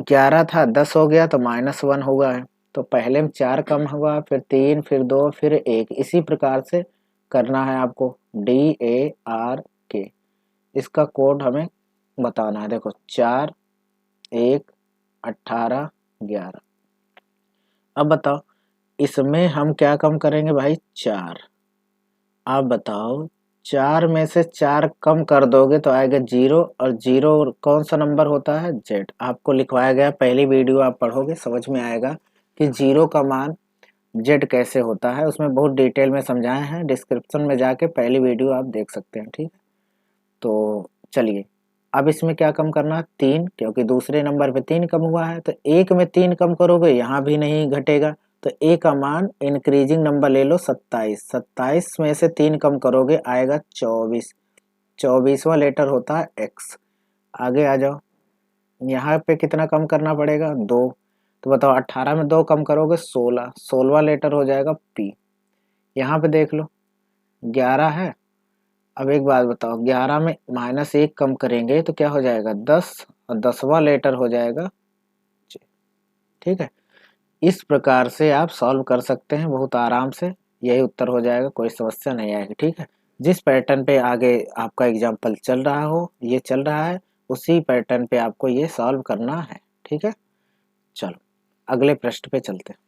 11 था, 10 हो गया तो -1 हुआ है। तो पहले में 4 कम हुआ, फिर 3, फिर 2, फिर 1, इसी प्रकार से करना है आपको। DARK इसका कोड हमें बताना है। देखो 4, 1, 18, 11। अब बताओ इसमें हम क्या कम करेंगे भाई? 4। आप बताओ 4 में से 4 कम कर दोगे तो आएगा 0, और 0 कौन सा नंबर होता है? जेड। आपको लिखवाया गया, पहली वीडियो आप पढ़ोगे समझ में आएगा कि 0 का मान जेड कैसे होता है, उसमें बहुत डिटेल में समझाए हैं। डिस्क्रिप्शन में जाके पहली वीडियो आप देख सकते हैं, ठीक है। तो चलिए अब इसमें क्या कम करना है? 3, क्योंकि दूसरे नंबर पे 3 कम हुआ है। तो 1 में 3 कम करोगे, यहाँ भी नहीं घटेगा। तो a का मान इंक्रीजिंग नंबर ले लो 27, 27 में से 3 कम करोगे आएगा 24, 24वां लेटर होता है x। आगे आ जाओ, यहाँ पे कितना कम करना पड़ेगा? 2। तो बताओ 18 में 2 कम करोगे 16, 16वां लेटर हो जाएगा p। यहाँ पे देख लो 11 है। अब एक बात बताओ, 11 में -1 कम करेंगे तो क्या हो जाएगा? 10, और 10वां लेटर हो जाएगा J, ठीक है। इस प्रकार से आप सॉल्व कर सकते हैं बहुत आराम से, यही उत्तर हो जाएगा, कोई समस्या नहीं आएगी, ठीक है। जिस पैटर्न पे आगे आपका एग्जाम्पल चल रहा हो, ये चल रहा है, उसी पैटर्न पे आपको ये सॉल्व करना है, ठीक है। चलो अगले प्रश्न पे चलते हैं।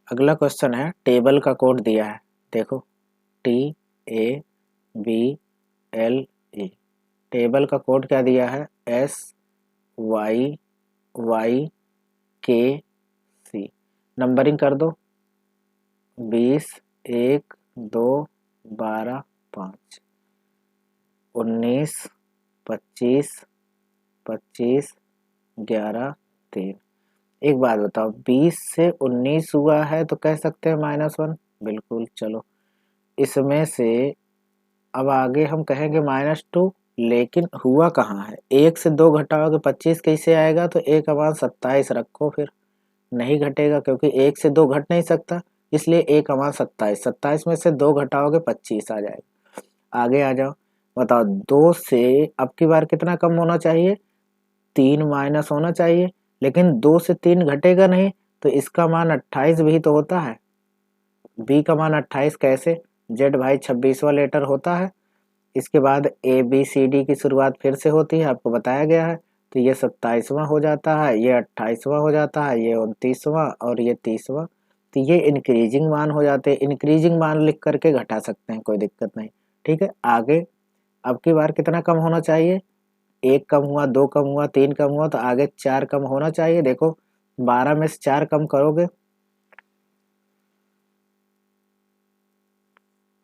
अगला क्वेश्चन है, टेबल का कोड दिया है, देखो TABLE। टेबल का कोड क्या दिया है? SYZ। वाई के सी। नंबरिंग कर दो 20, 1, 2, 12, 5, 19, 25, 25, 11, 3। एक बात बताओ, 20 से 19 हुआ है तो कह सकते हैं -1। बिल्कुल, चलो इसमें से अब आगे हम कहेंगे -2, लेकिन हुआ कहाँ है? 1 से 2 घटाओगे 25 कैसे आएगा? तो 1 अमान 27 रखो, फिर नहीं घटेगा क्योंकि 1 से 2 घट नहीं सकता, इसलिए 1 अमान 27, 27 में से 2 घटाओगे 25 आ जाएगा। आगे आ जाओ, बताओ 2 से अब की बार कितना कम होना चाहिए? 3 माइनस होना चाहिए, लेकिन 2 से 3 घटेगा नहीं, तो इसका मान 28 भी तो होता है। बी का मान 28 कैसे? जेड भाई 26वां लेटर होता है, इसके बाद ए बी सी डी की शुरुआत फिर से होती है, आपको बताया गया है। तो ये 27वां हो जाता है, ये 28वां हो जाता है, ये 29वां और ये 30वां। तो ये इंक्रीजिंग मान हो जाते हैं। इंक्रीजिंग मान लिख करके घटा सकते हैं, कोई दिक्कत नहीं। ठीक है, आगे अब की बार कितना कम होना चाहिए? 1 कम हुआ, 2 कम हुआ, 3 कम हुआ, तो आगे 4 कम होना चाहिए। देखो 12 में से 4 कम करोगे,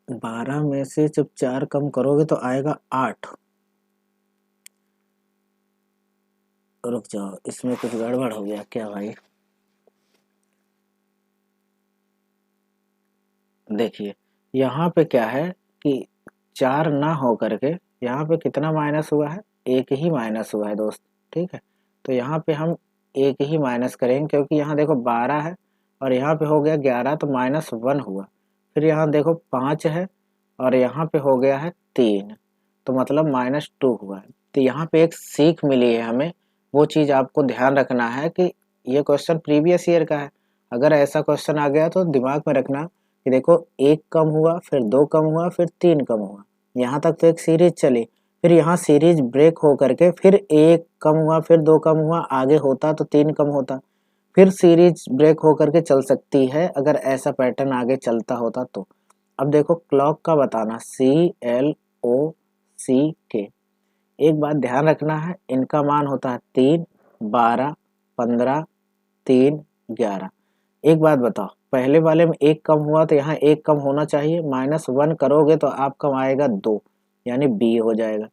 12 में से जब 4 कम करोगे तो आएगा 8। रुक जाओ, इसमें कुछ गड़बड़ हो गया क्या भाई? देखिए यहाँ पे क्या है कि 4 ना हो करके यहाँ पे कितना माइनस हुआ है? 1 ही माइनस हुआ है दोस्त। ठीक है, तो यहाँ पे हम 1 ही माइनस करेंगे, क्योंकि यहाँ देखो 12 है और यहाँ पे हो गया 11, तो -1 हुआ। फिर यहाँ देखो 5 है और यहाँ पे हो गया है 3, तो मतलब -2 हुआ है। तो यहाँ पे एक सीख मिली है हमें, वो चीज़ आपको ध्यान रखना है कि ये क्वेश्चन प्रीवियस ईयर का है। अगर ऐसा क्वेश्चन आ गया तो दिमाग में रखना कि देखो 1 कम हुआ, फिर 2 कम हुआ, फिर 3 कम हुआ, यहाँ तक तो एक सीरीज चली। फिर यहाँ सीरीज ब्रेक हो करके फिर 1 कम हुआ, फिर 2 कम हुआ, आगे होता तो 3 कम होता, फिर सीरीज ब्रेक हो करके चल सकती है अगर ऐसा पैटर्न आगे चलता होता तो। अब देखो क्लॉक का बताना, CLOCK। एक बात ध्यान रखना है, इनका मान होता है 3, 12, 15, 3, 11। एक बात बताओ, पहले वाले में 1 कम हुआ तो यहाँ 1 कम होना चाहिए, -1 करोगे तो आपका आएगा 2, यानी बी हो जाएगा।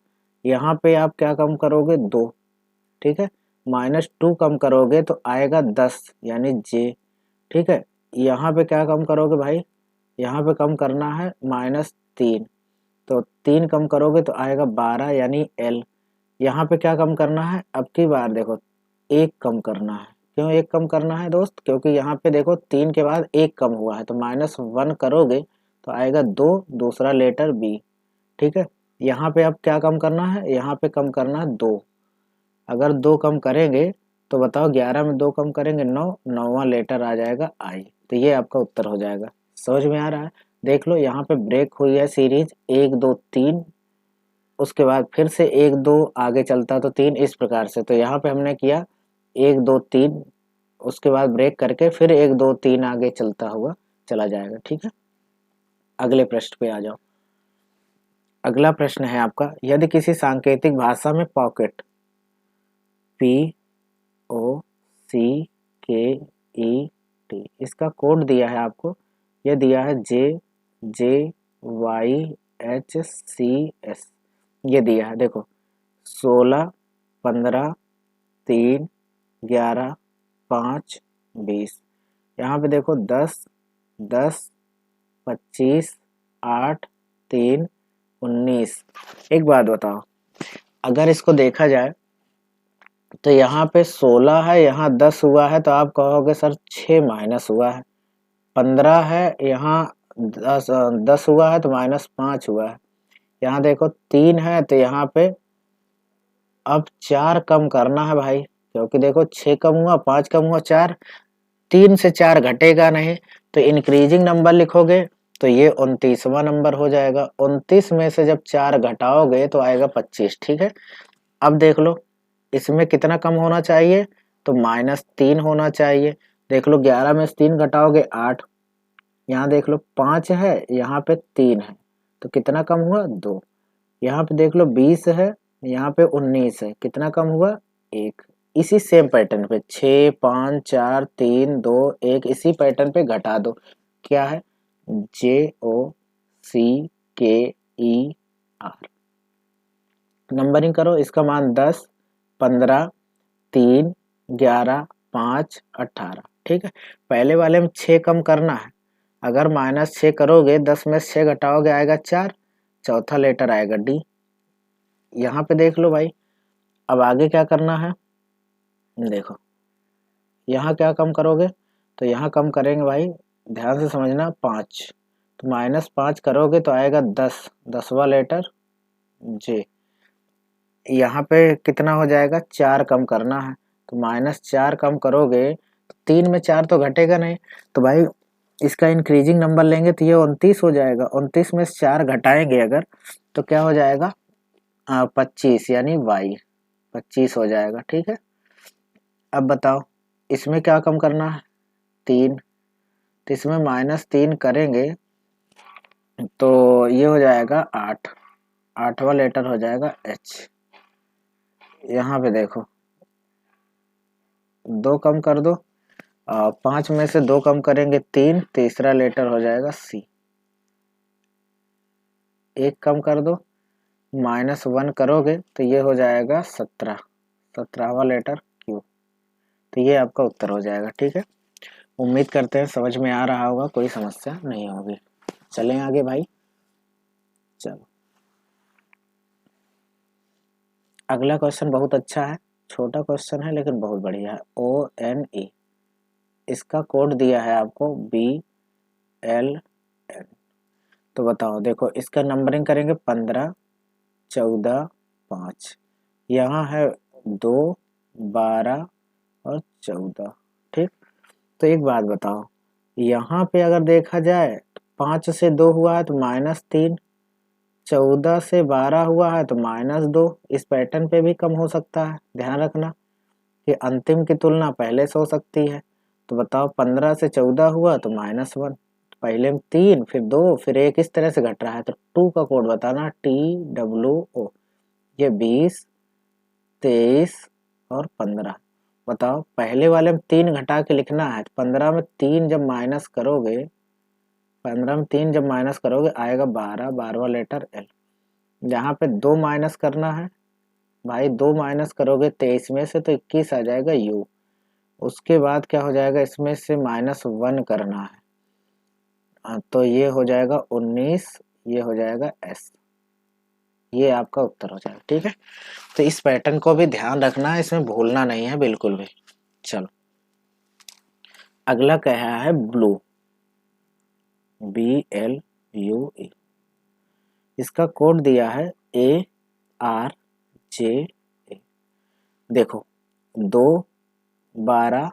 यहाँ पे आप क्या कम करोगे? 2। ठीक है, -2 कम करोगे तो आएगा 10, यानी जे। ठीक है, यहाँ पे क्या कम करोगे भाई? यहाँ पे कम करना है -3, तो 3 कम करोगे तो आएगा 12, यानी एल। यहाँ पे क्या कम करना है? अब की बार देखो 1 कम करना है। क्यों 1 कम करना है दोस्त? क्योंकि यहाँ पे देखो 3 के बाद 1 कम हुआ है, तो -1 करोगे तो आएगा 2, दूसरा लेटर बी। ठीक है, यहाँ पे अब क्या कम करना है? यहाँ पे कम करना है 2। अगर 2 कम करेंगे तो बताओ 11 में 2 कम करेंगे 9, 9वां लेटर आ जाएगा आई। तो ये आपका उत्तर हो जाएगा। समझ में आ रहा है? देख लो यहाँ पे ब्रेक हुई है सीरीज 1, 2, 3, उसके बाद फिर से 1, 2 आगे चलता तो 3, इस प्रकार से। तो यहाँ पे हमने किया 1, 2, 3, उसके बाद ब्रेक करके फिर 1, 2, 3 आगे चलता हुआ चला जाएगा। ठीक है, अगले प्रश्न पे आ जाओ। अगला प्रश्न है आपका, यदि किसी सांकेतिक भाषा में पॉकेट POCKET इसका कोड दिया है आपको, यह दिया है JJYHCS, ये दिया है। देखो 16, 15, 3, 11, 5, 20। यहाँ पे देखो 10, 10, 25, 8, 3, 19। एक बात बताओ, अगर इसको देखा जाए तो यहाँ पे 16 है, यहाँ 10 हुआ है, तो आप कहोगे सर 6 माइनस हुआ है। 15 है, यहाँ 10 हुआ है तो -5 हुआ है। यहाँ देखो 3 है, तो यहाँ पे अब 4 कम करना है भाई, क्योंकि देखो 6 कम हुआ, 5 कम हुआ, 4, 3 से 4 घटेगा नहीं, तो इंक्रीजिंग नंबर लिखोगे तो ये 29वां नंबर हो जाएगा। 29 में से जब 4 घटाओगे तो आएगा 25। ठीक है, अब देख लो इसमें कितना कम होना चाहिए? तो -3 होना चाहिए। देख लो 11 में से 3 घटाओगे 8, यहाँ देख लो 5 है, यहाँ पे 3 है, तो कितना कम हुआ? 2। यहाँ पे देख लो 20 है, यहाँ पे 19 है, कितना कम हुआ? 1। इसी सेम पैटर्न पे 6 5 4 3 2 1 इसी पैटर्न पे घटा दो। क्या है? JOCKER। नंबरिंग करो, इसका मान 10 15 3 11 5 18। ठीक है, पहले वाले में 6 कम करना है। अगर -6 करोगे 10 में से 6 घटाओगे आएगा 4, चौथा लेटर आएगा डी। यहाँ पे देख लो भाई, अब आगे क्या करना है देखो, यहाँ क्या कम करोगे, तो यहाँ कम करेंगे भाई, ध्यान से समझना, 5। तो -5 करोगे तो आएगा 10, 10वां लेटर जे। यहाँ पे कितना हो जाएगा, 4 कम करना है, तो -4 कम करोगे तो 3 में 4 तो घटेगा नहीं, तो भाई इसका इंक्रीजिंग नंबर लेंगे तो ये 29 हो जाएगा। 29 में से 4 घटाएंगे अगर तो क्या हो जाएगा, 25, यानी वाई 25 हो जाएगा। ठीक है, अब बताओ इसमें क्या कम करना है, 3। तो इसमें -3 करेंगे तो ये हो जाएगा 8, 8वां लेटर हो जाएगा एच। यहाँ पे देखो 2 कम कर दो, 5 में से 2 कम करेंगे 3, तीसरा लेटर हो जाएगा सी। 1 कम कर दो, -1 करोगे तो ये हो जाएगा 17, 17वां लेटर क्यू। तो ये आपका उत्तर हो जाएगा। ठीक है, उम्मीद करते हैं समझ में आ रहा होगा, कोई समस्या नहीं होगी। चलें आगे भाई। चलो अगला क्वेश्चन बहुत अच्छा है, छोटा क्वेश्चन है लेकिन बहुत बढ़िया है। ONE, इसका कोड दिया है आपको BLN। तो बताओ, देखो इसका नंबरिंग करेंगे 15 14 5। यहाँ है 2 12 और 14। ठीक, तो एक बात बताओ, यहाँ पे अगर देखा जाए 5 से 2 हुआ है तो -3, 14 से 12 हुआ है तो -2। इस पैटर्न पे भी कम हो सकता है, ध्यान रखना कि अंतिम की तुलना पहले से हो सकती है। तो बताओ 15 से 14 हुआ तो -1, पहले में 3 फिर 2 फिर 1, इस तरह से घट रहा है। तो 2 का कोड बताना, TWO। ये 20 23 और 15। बताओ पहले वाले में 3 घटा के लिखना है, तो 15 में 3 जब माइनस करोगे, 15 में 3 जब माइनस करोगे आएगा 12, 12वां लेटर एल। यहाँ पे 2 माइनस करना है भाई, 2 माइनस करोगे 23 में से तो 21 आ जाएगा यू। उसके बाद क्या हो जाएगा, इसमें से -1 करना है, तो ये हो जाएगा 19, ये हो जाएगा एस। ये आपका उत्तर हो जाएगा। ठीक है, तो इस पैटर्न को भी ध्यान रखना है, इसमें भूलना नहीं है बिल्कुल भी। चलो अगला क्या है, ब्लू, BLUE। इसका कोड दिया है ARJA। देखो 2 12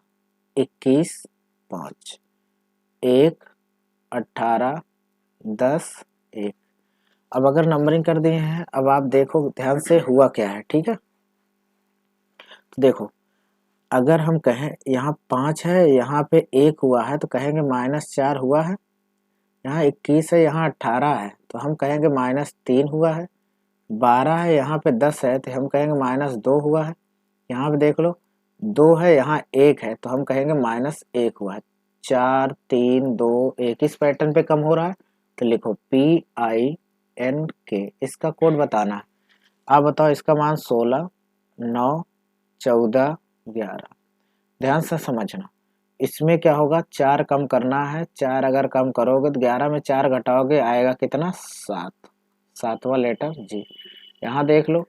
21 5, 1 18 10 1। अब अगर नंबरिंग कर दिए हैं, अब आप देखो ध्यान से हुआ क्या है। ठीक है, तो देखो अगर हम कहें यहाँ 5 है, यहाँ पे 1 हुआ है तो कहेंगे -4 हुआ है। यहाँ 21 है, यहाँ 18 है तो हम कहेंगे -3 हुआ है। 12 है, यहाँ पे 10 है तो हम कहेंगे -2 हुआ है। यहाँ पे देख लो 2 है, यहाँ 1 है तो हम कहेंगे -1 हुआ है। 4 3 2 1 इस पैटर्न पे कम हो रहा है, तो लिखो PINK। इसका कोड बताना है। आप बताओ इसका मान 16 9 14 11। ध्यान से समझना, इसमें क्या होगा, 4 कम करना है। 4 अगर कम करोगे तो 11 में 4 घटाओगे आएगा कितना, 7, 7वां लेटर जी। यहाँ देख लो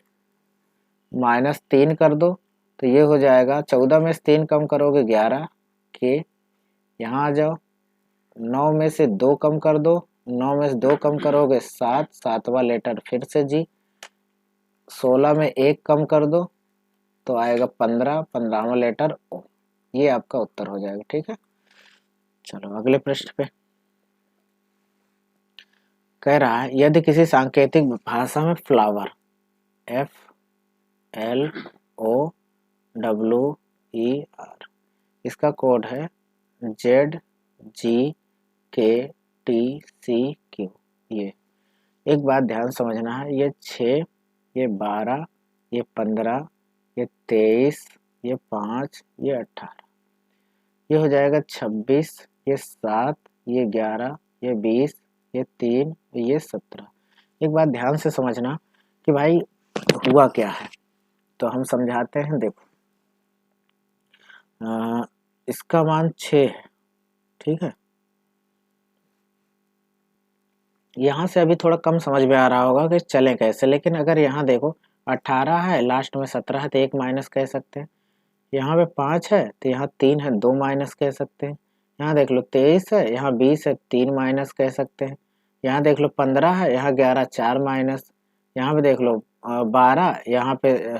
-3 कर दो तो ये हो जाएगा, 14 में से 3 कम करोगे 11 के। यहाँ आ जाओ 9 में से 2 कम कर दो, 9 में से 2 कम करोगे 7, 7वां लेटर फिर से जी। 16 में 1 कम कर दो तो आएगा 15, 15वां लेटर ओ। ये आपका उत्तर हो जाएगा। ठीक है, चलो अगले पृष्ठ पे कह रहा है, यदि किसी सांकेतिक भाषा में फ्लावर FLOWER, इसका कोड है ZGKTCQ। ये एक बात ध्यान समझना है, ये 6, ये 12, ये 15, ये 23, ये 5, ये 18, ये हो जाएगा 26, ये 7, ये 11, ये 20, ये 3, ये 17। एक बात ध्यान से समझना कि भाई हुआ क्या है, तो हम समझाते हैं। देखो इसका मान 6 है, ठीक है। यहाँ से अभी थोड़ा कम समझ में आ रहा होगा कि चले कैसे, लेकिन अगर यहाँ देखो 18 है, लास्ट में 17 है तो 1 माइनस कह सकते हैं। यहाँ पे 5 है तो यहाँ 3 है, 2 माइनस कह सकते हैं। यहाँ देख लो 23 है, यहाँ 20 है, 3 माइनस कह सकते हैं। यहाँ देख लो 15 है, यहाँ 11, 4 माइनस। यहाँ पे देख लो 12, यहाँ पे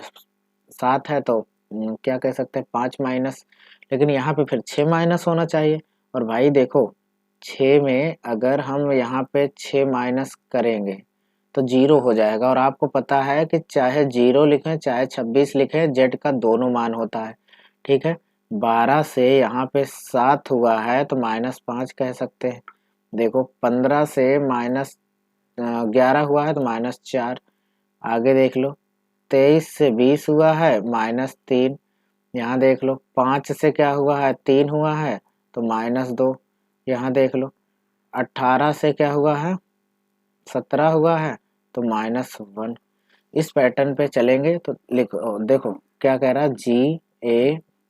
7 है तो क्या कह सकते हैं, 5 माइनस। लेकिन यहाँ पे फिर 6 माइनस होना चाहिए। और भाई देखो 6 में अगर हम यहाँ पे 6 माइनस करेंगे तो 0 हो जाएगा। और आपको पता है कि चाहे 0 लिखें चाहे 26 लिखें, जेड का दोनों मान होता है, ठीक है। 12 से यहाँ पे 7 हुआ है तो -5 कह सकते हैं। देखो 15 से -11 हुआ है तो -4। आगे देख लो 23 से 20 हुआ है -3। यहाँ देख लो 5 से क्या हुआ है, 3 हुआ है तो -2। यहाँ देख लो 18 से क्या हुआ है, 17 हुआ है तो -1। इस पैटर्न पे चलेंगे तो लिखो, देखो क्या कह रहा है,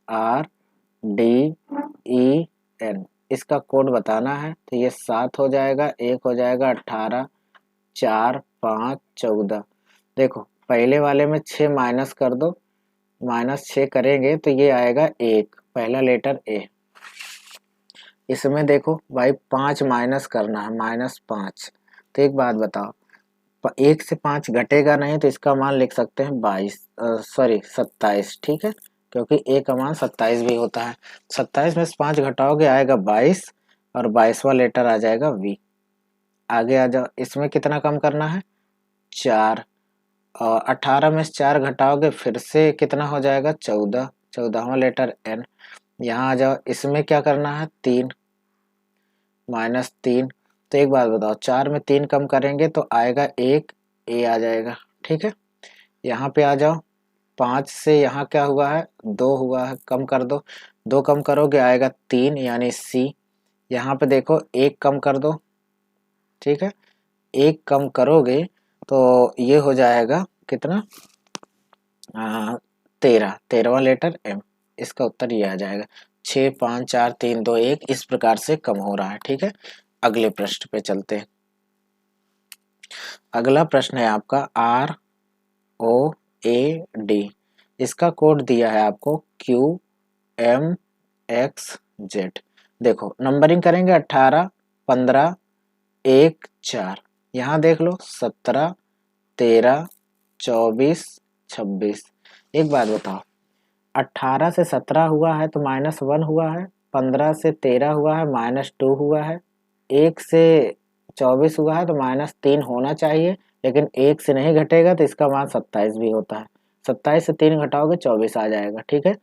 GARDEN, इसका कोड बताना है। तो ये 7 हो जाएगा, 1 हो जाएगा 18, 4, 5, 14। देखो पहले वाले में 6 माइनस कर दो, -6 करेंगे तो ये आएगा 1, पहला लेटर ए। इसमें देखो भाई 5 माइनस करना है, -5। तो एक बात बताओ, 1 से 5 घटेगा नहीं तो इसका मान लिख सकते हैं 27, ठीक है, क्योंकि ए का मान 27 भी होता है। 27 में से 5 घटाओगे आएगा 22, और 22वां लेटर आ जाएगा वी। आगे आ जाओ, इसमें कितना कम करना है, 4। और 18 में से 4 घटाओगे फिर से कितना हो जाएगा, 14, 14वां लेटर एन। यहाँ आ जाओ, इसमें क्या करना है, 3, -3। तो एक बात बताओ, 4 में 3 कम करेंगे तो आएगा 1, ए आ जाएगा, ठीक है। यहाँ पे आ जाओ, 5 से यहाँ क्या हुआ है, 2 हुआ है, कम कर दो, 2 कम करोगे आएगा 3 यानी सी। यहाँ पे देखो 1 कम कर दो, ठीक है, 1 कम करोगे तो ये हो जाएगा कितना, 13, 13वां लेटर एम। इसका उत्तर ये आ जाएगा। 6, 5, 4, 3, 2, 1 इस प्रकार से कम हो रहा है, ठीक है। अगले प्रश्न पे चलते हैं। अगला प्रश्न है आपका ROAD। इसका कोड दिया है आपको QMXZ। देखो नंबरिंग करेंगे 18, 15, 1, 4। यहाँ देख लो 17, 13, 24, 26। एक बात बताओ, 18 से 17 हुआ है तो -1 हुआ है, 15 से 13 हुआ है -2 हुआ है, 1 से 24 हुआ है तो -3 होना चाहिए, लेकिन 1 से नहीं घटेगा तो इसका मान 27 भी होता है। 27 से 3 घटाओगे 24 आ जाएगा, ठीक है।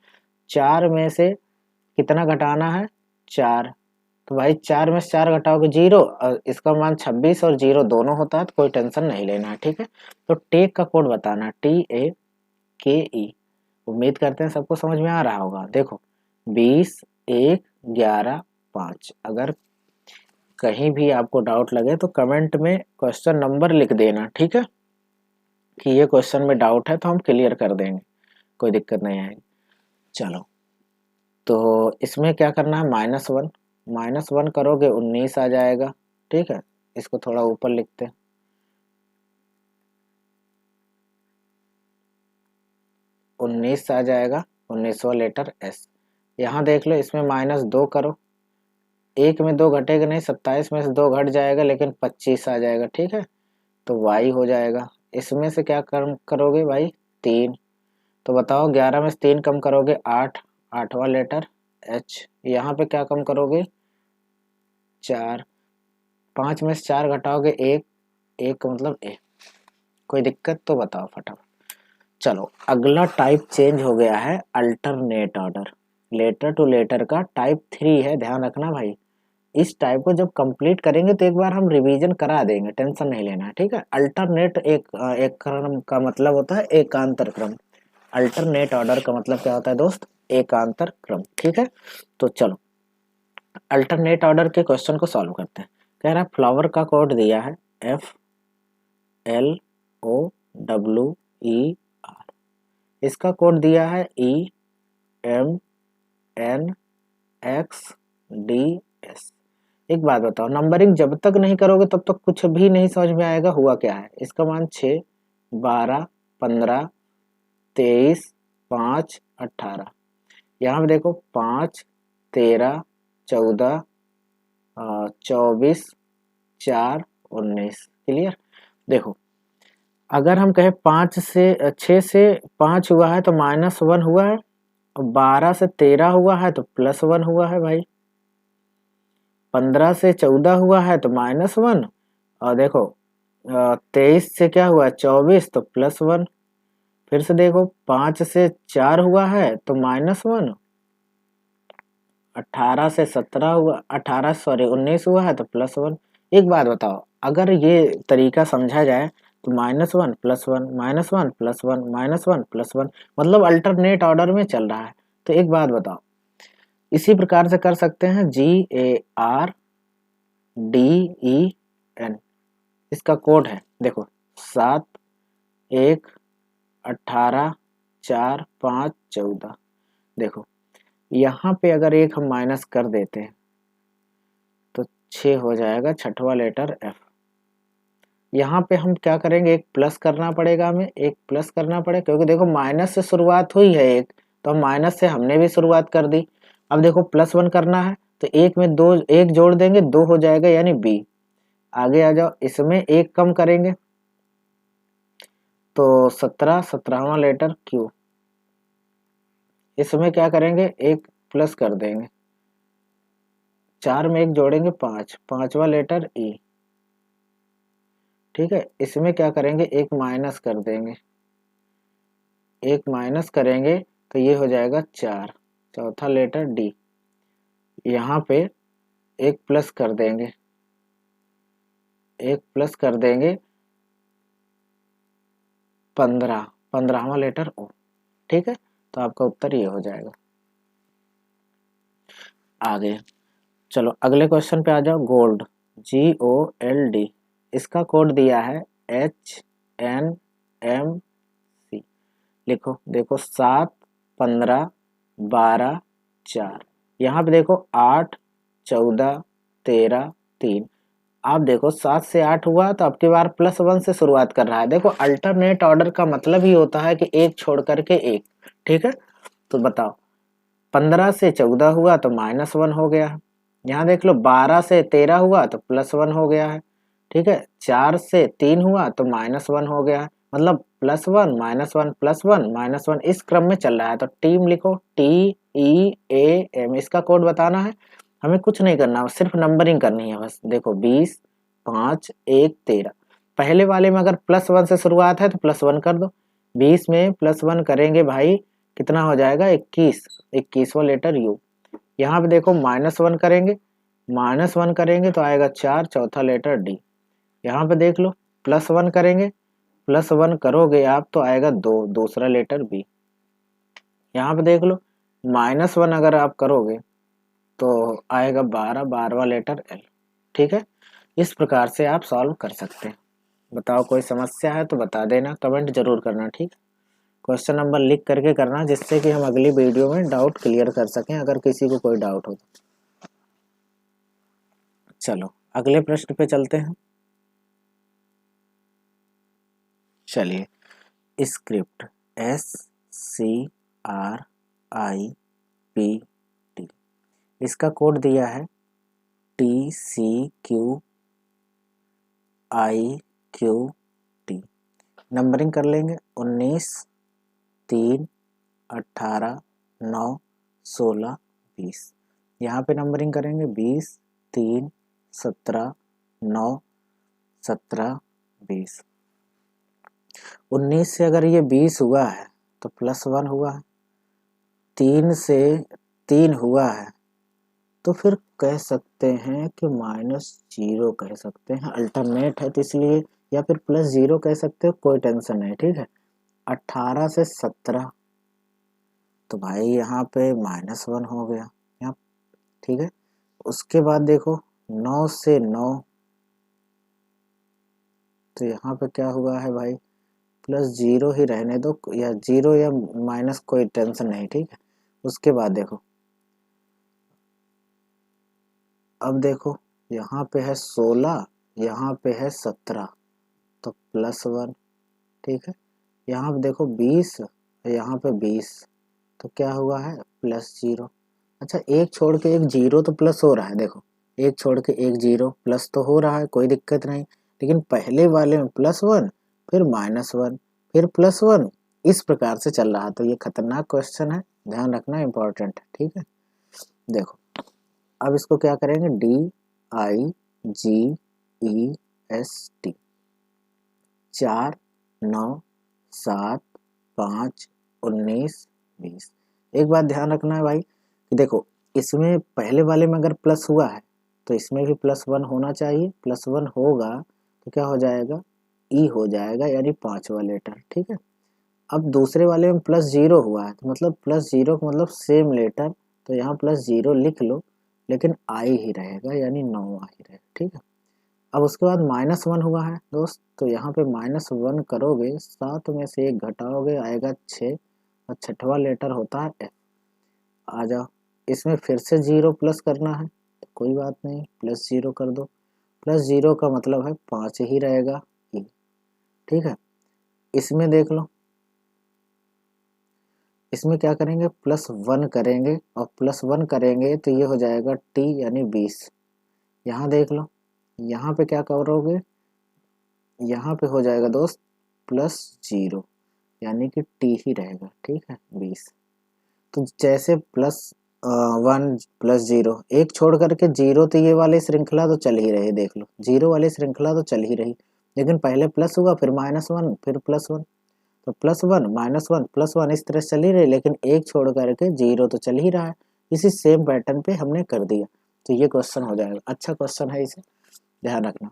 4 में से कितना घटाना है, 4। तो भाई 4 में से 4 घटाओगे 0, और इसका मान 26 और 0 दोनों होता है तो कोई टेंशन नहीं लेना है, ठीक है। तो टेक का कोड बताना, TAKE। उम्मीद करते हैं सबको समझ में आ रहा होगा। देखो 20, 1, 11, 5। अगर कहीं भी आपको डाउट लगे तो कमेंट में क्वेश्चन नंबर लिख देना, ठीक है, कि ये क्वेश्चन में डाउट है तो हम क्लियर कर देंगे, कोई दिक्कत नहीं आएगी। चलो तो इसमें क्या करना है, -1, -1 करोगे 19 आ जाएगा, ठीक है। इसको थोड़ा ऊपर लिखते हैं, 19 आ जाएगा, 19वां लेटर एस। यहाँ देख लो, इसमें -2 करो, 1 में 2 घटेगा नहीं, 27 में से 2 घट जाएगा लेकिन 25 आ जाएगा, ठीक है। तो y हो जाएगा। इसमें से क्या कम करोगे भाई, 3। तो बताओ 11 में से 3 कम करोगे 8, 8वां लेटर h। यहाँ पे क्या कम करोगे, 4। 5 में से 4 घटाओगे 1, 1 का मतलब a। कोई दिक्कत तो बताओ फटाफट। चलो अगला टाइप चेंज हो गया है, alternate order. Letter to letter का टाइप 3 है, ध्यान रखना भाई। इस टाइप को जब कंप्लीट करेंगे तो एक बार हम रिवीजन करा देंगे, टेंशन नहीं लेना है, ठीक है। अल्टरनेट एक क्रम का मतलब होता है एकांतर क्रम। अल्टरनेट ऑर्डर का मतलब क्या होता है दोस्त? एकांतर क्रम। ठीक है, तो चलो अल्टरनेट ऑर्डर के क्वेश्चन को सॉल्व करते हैं। कह रहा है फ्लावर का कोड दिया है FLOWER, इसका कोड दिया है EMNXDS। एक बात बताओ, नंबरिंग जब तक नहीं करोगे तब तक कुछ भी नहीं समझ में आएगा हुआ क्या है। इसका मान 6, 12, 15, 23, 5, 18। यहाँ पे देखो 5, 13, 14, 24, 4, 19। क्लियर? देखो अगर हम कहें 5 से 6 से 5 हुआ है तो -1 हुआ है, और 12 से 13 हुआ है तो +1 हुआ है भाई, 15 से 14 हुआ है तो -1, और देखो 23 से क्या हुआ 24 तो +1। फिर से देखो 5 से 4 हुआ है तो -1, 18 से 17 हुआ 18 सॉरी 19 हुआ है तो +1। एक बात बताओ, अगर ये तरीका समझा जाए तो -1 +1 -1 +1 -1 +1, मतलब अल्टरनेट ऑर्डर में चल रहा है। तो एक बात बताओ, इसी प्रकार से कर सकते हैं GARDEN, इसका कोड है देखो 7, 1, 18, 4, 5, 14। देखो यहाँ पे अगर एक हम माइनस कर देते हैं तो 6 हो जाएगा, छठवां लेटर F। यहाँ पे हम क्या करेंगे, एक प्लस करना पड़ेगा, हमें एक प्लस करना पड़ेगा, क्योंकि देखो माइनस से शुरुआत हुई है एक, तो हम माइनस से हमने भी शुरुआत कर दी। अब देखो +1 करना है तो एक में दो एक जोड़ देंगे, 2 हो जाएगा यानी B। आगे आ जाओ, इसमें एक कम करेंगे तो 17, 17वां लेटर Q। इसमें क्या करेंगे, एक प्लस कर देंगे, 4 में एक जोड़ेंगे 5, 5वां लेटर E। ठीक है, इसमें क्या करेंगे, एक माइनस कर देंगे, एक माइनस करेंगे तो ये हो जाएगा 4, चौथा लेटर D। यहाँ पे एक प्लस कर देंगे, एक प्लस कर देंगे 15, 15वां लेटर O। ठीक है, तो आपका उत्तर ये हो जाएगा। आगे चलो अगले क्वेश्चन पे आ जाओ। गोल्ड GOLD, इसका कोड दिया है HNMC। लिखो, देखो 7, 15, 12, 4। यहाँ पे देखो 8, 14, 13, 3। आप देखो 7 से 8 हुआ तो अब की बार +1 से शुरुआत कर रहा है। देखो अल्टरनेट ऑर्डर का मतलब ही होता है कि एक छोड़ करके एक। ठीक है, तो बताओ 15 से 14 हुआ तो -1 हो गया है। यहाँ देख लो 12 से 13 हुआ तो +1 हो गया है। ठीक है, 4 से 3 हुआ तो -1 हो गया है। मतलब +1 -1 +1 -1 इस क्रम में चल रहा है। तो टीम लिखो TEAM, इसका कोड बताना है। हमें कुछ नहीं करना, सिर्फ नंबरिंग करनी है बस। देखो 20, 5, 1, 13। पहले वाले में अगर +1 से शुरुआत है तो +1 कर दो। 20 में +1 करेंगे भाई, कितना हो जाएगा 21, 21वां लेटर U। यहाँ पे देखो -1 करेंगे, -1 करेंगे तो आएगा 4, चौथा लेटर D। यहाँ पे देख लो +1 करेंगे, +1 करोगे आप तो आएगा 2, दूसरा लेटर B। यहाँ पे देख लो -1 अगर आप करोगे तो आएगा 12, 12वां लेटर L। ठीक है, इस प्रकार से आप सॉल्व कर सकते हैं। बताओ कोई समस्या है तो बता देना, कमेंट जरूर करना। ठीक, क्वेश्चन नंबर लिख करके करना, जिससे कि हम अगली वीडियो में डाउट क्लियर कर सकें अगर किसी को कोई डाउट हो। चलो अगले प्रश्न पे चलते हैं। चलिए स्क्रिप्ट SCRIPT, इसका कोड दिया है TCQIQT। नंबरिंग कर लेंगे 19, 3, 18, 9, 16, 20। यहाँ पे नंबरिंग करेंगे 20, 3, 17, 9, 17, 20। 19 से अगर ये 20 हुआ है तो +1 हुआ है, 3 से 3 हुआ है तो फिर कह सकते हैं कि -0 कह सकते हैं, अल्टरनेट है तो इसलिए, या फिर +0 कह सकते हो, कोई टेंशन नहीं। ठीक है, 18 से 17 तो भाई यहाँ पे -1 हो गया यहाँ, ठीक है। उसके बाद देखो 9 से 9, तो यहाँ पे क्या हुआ है भाई, +0 ही रहने दो, या 0 या माइनस कोई टेंशन नहीं, ठीक है। उसके बाद देखो, अब देखो यहाँ पे है 16, यहाँ पे है 17, तो +1, ठीक है। यहाँ पे देखो 20, यहाँ पे 20, तो क्या हुआ है, +0। अच्छा, एक छोड़ के एक जीरो तो प्लस हो रहा है, देखो एक छोड़ के एक जीरो प्लस तो हो रहा है, कोई दिक्कत नहीं। लेकिन पहले वाले में +1, फिर -1, फिर +1, इस प्रकार से चल रहा है। तो ये खतरनाक क्वेश्चन है, ध्यान रखना, इम्पोर्टेंट है, ठीक है। देखो अब इसको क्या करेंगे, DIGEST, 4, 9, 7, 5, 19, 20। एक बात ध्यान रखना है भाई कि देखो इसमें पहले वाले में अगर प्लस हुआ है तो इसमें भी +1 होना चाहिए, +1 होगा तो क्या हो जाएगा, ई हो जाएगा, यानी 5वां लेटर, ठीक है। अब दूसरे वाले में +0 हुआ है तो मतलब +0 का मतलब सेम लेटर, तो यहाँ +0 लिख लो, लेकिन आई ही रहेगा, यानी 9वां ही रहेगा, ठीक है। अब उसके बाद -1 हुआ है दोस्त, तो यहाँ पे -1 करोगे, 7 में से 1 घटाओगे, आएगा 6, और 6वां लेटर होता है F। आ जाओ, इसमें फिर से 0 प्लस करना है, तो कोई बात नहीं, +0 कर दो, +0 का मतलब है 5 ही रहेगा E, ठीक है। इसमें देख लो, इसमें क्या करेंगे, +1 करेंगे, और +1 करेंगे तो ये हो जाएगा T, यानी 20। यहाँ देख लो, यहाँ पे क्या करोगे, यहाँ पे हो जाएगा दोस्त +0, यानी कि T ही रहेगा, ठीक है, 20। तो जैसे +1 +0, एक छोड़ करके 0, तो ये वाली श्रृंखला तो चल ही रही, देख लो 0 वाली श्रृंखला तो चल ही रही, लेकिन पहले प्लस हुआ, फिर -1, फिर +1, तो +1 -1 +1 इस तरह चल ही रही, लेकिन एक छोड़ करके 0 तो चल ही रहा है। इसी सेम पैटर्न पे हमने कर दिया, तो ये क्वेश्चन हो जाएगा। अच्छा क्वेश्चन है, इसे ध्यान रखना।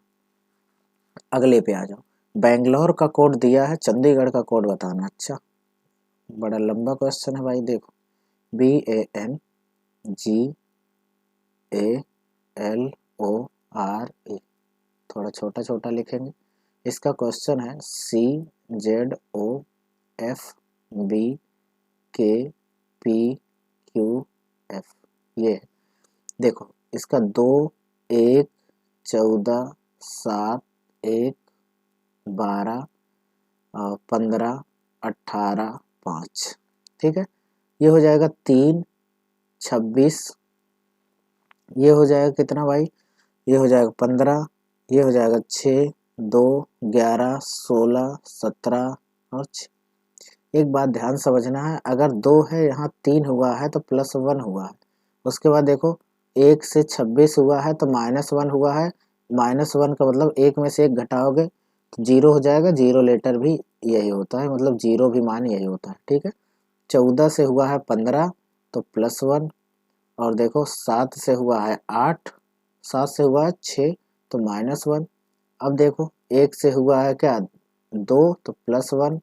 अगले पे आ जाओ, बेंगलोर का कोड दिया है, चंडीगढ़ का कोड बताना। अच्छा, बड़ा लंबा क्वेश्चन है भाई, देखो BANGALORE, थोड़ा छोटा छोटा लिखेंगे। इसका क्वेश्चन है CZOFBKPQF, ये देखो इसका 2, 1, 14, 7, 1, 12, 15, 18, 5, ठीक है। ये हो जाएगा 3, 26, ये हो जाएगा कितना भाई, ये हो जाएगा 15, ये हो जाएगा 6, 2, 11, 16, 17 और 6। एक बात ध्यान समझना है, अगर 2 है, यहाँ 3 हुआ है तो +1 हुआ है। उसके बाद देखो 1 से 26 हुआ है तो -1 हुआ है, -1 का मतलब 1 में से 1 घटाओगे तो 0 हो जाएगा, 0 लेटर भी यही होता है, मतलब 0 भी मान यही होता है, ठीक है। 14 से हुआ है 15 तो +1, और देखो 7 से हुआ है 8, 7 से हुआ है 6 तो -1। अब देखो 1 से हुआ है क्या, 2 तो +1।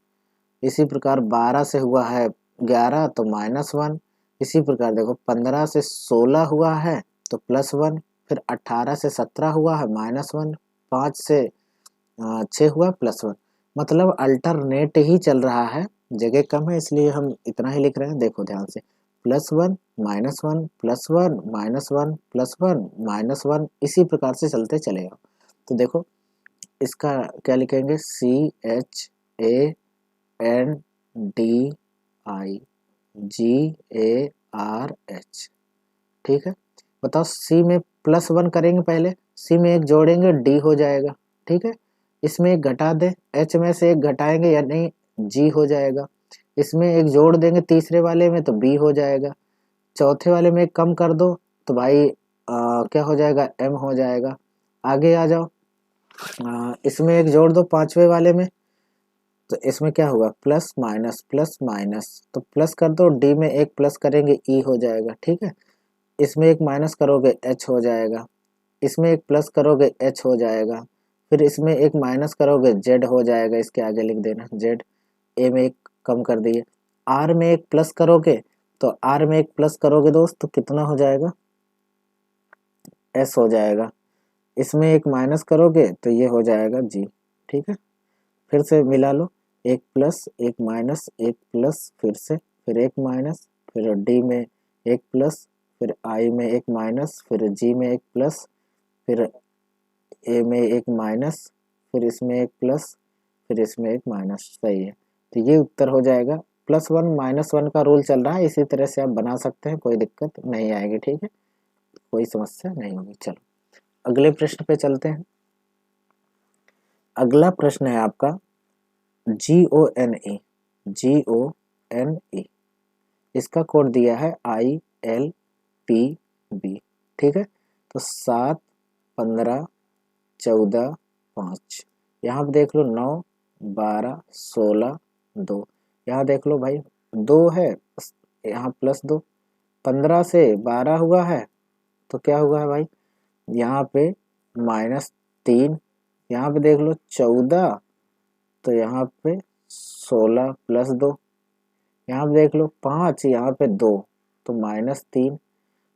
इसी प्रकार 12 से हुआ है 11 तो -1। इसी प्रकार देखो 15 से 16 हुआ है तो +1, फिर 18 से 17 हुआ है -1, 5 से 6 हुआ +1। मतलब अल्टरनेट ही चल रहा है, जगह कम है इसलिए हम इतना ही लिख रहे हैं। देखो ध्यान से, +1 -1 +1 -1 +1 -1, इसी प्रकार से चलते चलेगा। तो देखो इसका क्या लिखेंगे, CHANDIGARH, ठीक है। बताओ, सी में +1 करेंगे, पहले सी में एक जोड़ेंगे, डी हो जाएगा, ठीक है। इसमें एक घटा दे, एच में से एक घटाएंगे यानी जी हो जाएगा। इसमें एक जोड़ देंगे तीसरे वाले में तो बी हो जाएगा। चौथे वाले में एक कम कर दो तो भाई क्या हो जाएगा, एम हो जाएगा। आगे आ जाओ, इसमें एक जोड़ दो पांचवे वाले में, तो इसमें क्या होगा, प्लस माइनस, तो प्लस कर दो, डी में एक प्लस करेंगे ई हो जाएगा, ठीक है। इसमें एक माइनस करोगे एच हो जाएगा, इसमें एक प्लस करोगे एच हो जाएगा, फिर इसमें एक माइनस करोगे जेड हो जाएगा, इसके आगे लिख देना जेड। ए में एक कम कर दिए, आर में एक प्लस करोगे तो आर में एक प्लस करोगे दोस्त तो कितना हो जाएगा, एस हो जाएगा। इसमें एक माइनस करोगे तो ये हो जाएगा जी। ठीक है, फिर से मिला लो, एक प्लस एक माइनस एक प्लस, फिर से फिर एक माइनस, फिर डी में एक प्लस, फिर आई में एक माइनस, फिर जी में एक प्लस, फिर ए में एक माइनस, फिर इसमें एक प्लस, फिर इसमें एक माइनस। सही है, तो ये उत्तर हो जाएगा। +1 -1 का रूल चल रहा है, इसी तरह से आप बना सकते हैं, कोई दिक्कत नहीं आएगी। ठीक है, कोई समस्या नहीं होगी। चलो अगले प्रश्न पे चलते हैं। अगला प्रश्न है आपका GONE, GONE, इसका कोड दिया है ILPB। ठीक है, तो 7 15 14 5, यहाँ पे देख लो 9 12 16 2, यहाँ देख लो भाई 2 है, यहाँ +2, 15 से 12 हुआ है तो क्या हुआ है भाई, यहाँ पे -3, यहाँ पे देख लो 14, तो यहाँ पे 16 +2, यहाँ पे देख लो 5, यहाँ पे 2, तो -3,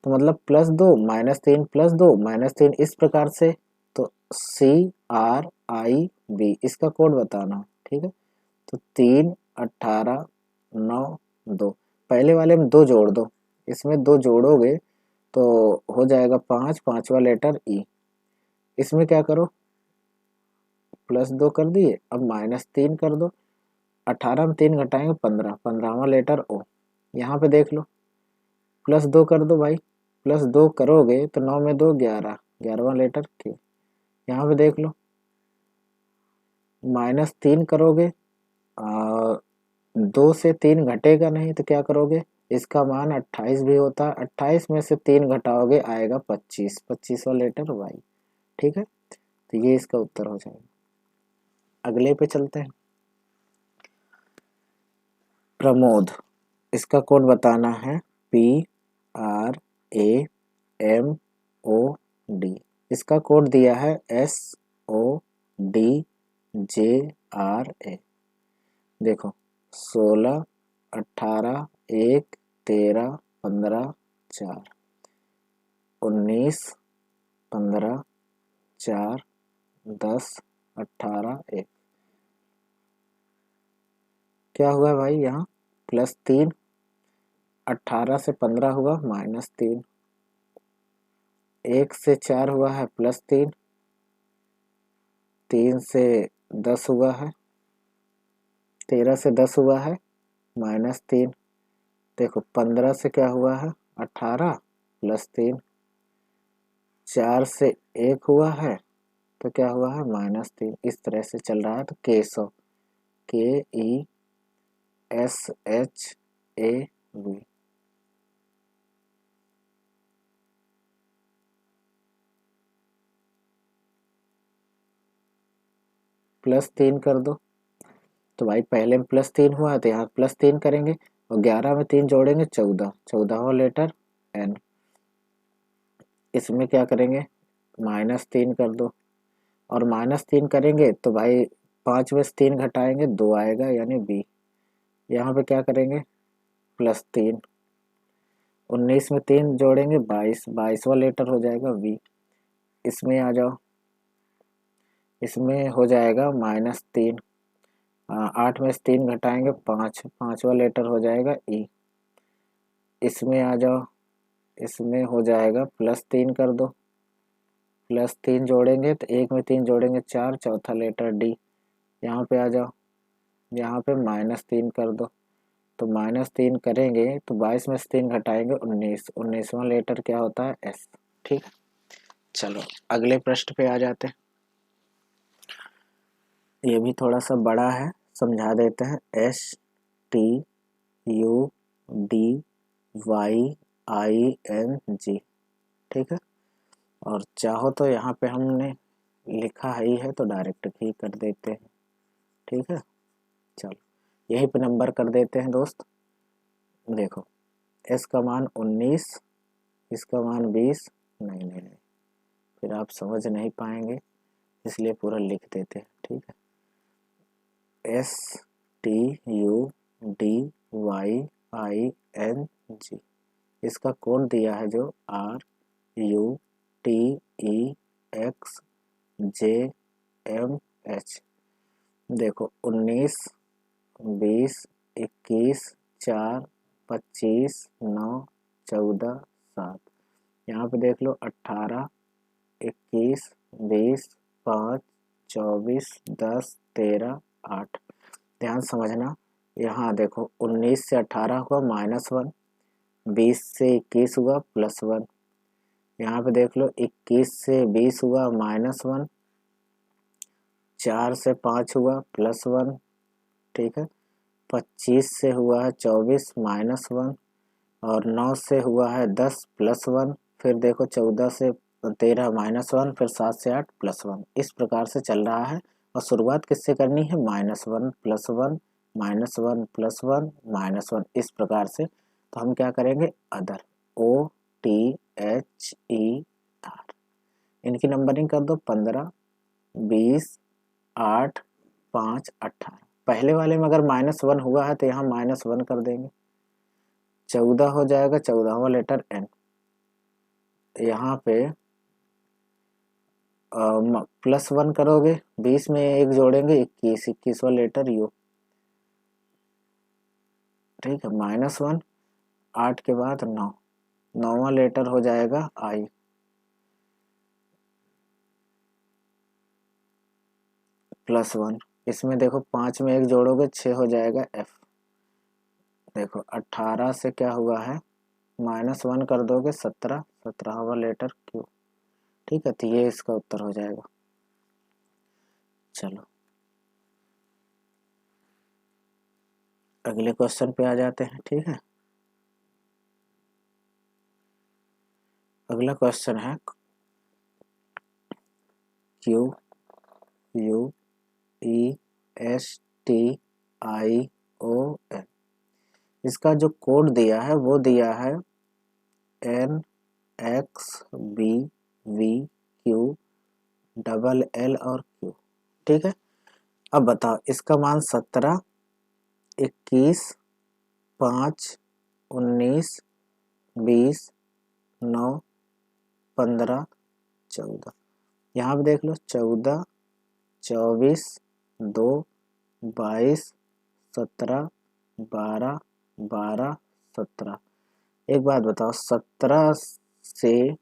तो मतलब +2 -3 +2 -3, इस प्रकार से। तो CRIB इसका कोड बताना। ठीक है, तो 3 18 9 2, पहले वाले में 2 जोड़ दो, इसमें 2 जोड़ोगे तो हो जाएगा 5, पांचवा लेटर ई। इसमें क्या करो, +2 कर दिए, अब -3 कर दो, 18 में 3 घटाएंगे 15, 15वां लेटर ओ। यहाँ पे देख लो +2 कर दो भाई, +2 करोगे तो 9 में 2 11, 11वां लेटर के। यहाँ पे देख लो -3 करोगे, 2 से 3 घटेगा नहीं तो क्या करोगे, इसका मान 28 भी होता है, 28 में से 3 घटाओगे आएगा 25, 25वां लेटर वाई। ठीक है, तो ये इसका उत्तर हो जाएगा। अगले पे चलते हैं। प्रमोद, इसका कोड बताना है PRAMOD, इसका कोड दिया है SODJRA। देखो 16 18 1 13 15 4, 19 15 4 10 18 1, क्या हुआ भाई, यहाँ +3, 18 से 15 हुआ -3, 1 से 4 हुआ है +3, 3 से 10 हुआ है, 13 से 10 हुआ है -3, देखो 15 से क्या हुआ है 18 +3, 4 से 1 हुआ है तो क्या हुआ है -3, इस तरह से चल रहा है। तो KESHAV, KESHAV, +3 कर दो, तो भाई पहले में +3 हुआ तो यहाँ +3 करेंगे, और 11 में 3 जोड़ेंगे 14, 14वां लेटर N। इसमें क्या करेंगे, -3 कर दो, और -3 करेंगे तो भाई 5 में से 3 घटाएंगे 2 आएगा यानी B। यहाँ पे क्या करेंगे, +3, 19 में 3 जोड़ेंगे 22, 22वां लेटर हो जाएगा V। इसमें आ जाओ, इसमें हो जाएगा -3, 8 में से 3 घटाएंगे 5, 5वां लेटर हो जाएगा E। इसमें आ जाओ, इसमें हो जाएगा +3 कर दो, +3 जोड़ेंगे तो 1 में 3 जोड़ेंगे 4, चौथा लेटर D। यहाँ पे आ जाओ, यहाँ पे -3 कर दो, तो -3 करेंगे तो 22 में से 3 घटाएंगे 19, 19वां लेटर क्या होता है S। ठीक, चलो अगले प्रश्न पे आ जाते हैं। ये भी थोड़ा सा बड़ा है, समझा देते हैं। STUDYING, ठीक है, और चाहो तो यहाँ पे हमने लिखा ही है तो डायरेक्ट ही कर देते हैं। ठीक है, चलो यहीं पे नंबर कर देते हैं दोस्त। देखो S का मान 19, इसका मान 20, नहीं नहीं नहीं, फिर आप समझ नहीं पाएंगे, इसलिए पूरा लिख देते हैं। ठीक है, STUDYING जी। इसका कोड दिया है जो RUTEXJMH। देखो 19, 20, 21, 4, 25, 9, 14, 7। यहाँ पे देख लो 18, 21, 20, 5, 24, 10, 13, 8। ध्यान समझना, यहाँ देखो 19 से 18 हुआ -1, 20 से 21 हुआ +1। यहाँ पे देख लो 21 से 20 हुआ -1, 4 से 5 हुआ +1, ठीक है। 25 से हुआ है 24 -1, और 9 से हुआ है 10 +1। फिर देखो 14 से 13 -1, फिर 7 से 8 +1। इस प्रकार से चल रहा है। और शुरुआत किससे करनी है? -1 +1 -1 +1 -1, इस प्रकार से। तो हम क्या करेंगे? Other, OTHER। इनकी नंबरिंग कर दो 15, 20, 8, 5, 18। पहले वाले में अगर -1 हुआ है तो यहाँ -1 कर देंगे, 14 हो जाएगा, 14वां लेटर N। यहाँ पे +1 करोगे, 20 में 1 जोड़ेंगे 21, 21वां लेटर U, ठीक है। -1, 8 के बाद 9, 9वां लेटर हो जाएगा I। +1, इसमें देखो 5 में 1 जोड़ोगे 6 हो जाएगा F। देखो 18 से क्या हुआ है? -1 कर दोगे 17, 17वां लेटर Q, ठीक है। तो ये इसका उत्तर हो जाएगा। चलो अगले क्वेश्चन पे आ जाते हैं, ठीक है। अगला क्वेश्चन है QUESTION। इसका जो कोड दिया है वो दिया है NXBVQ और Q, ठीक है। अब बताओ इसका मान 17, 21, 5, 19, 20, 9, 15, 14। यहाँ पे देख लो 14, 24, 2, 22, 17, 12, 12, 17। एक बात बताओ, 17 से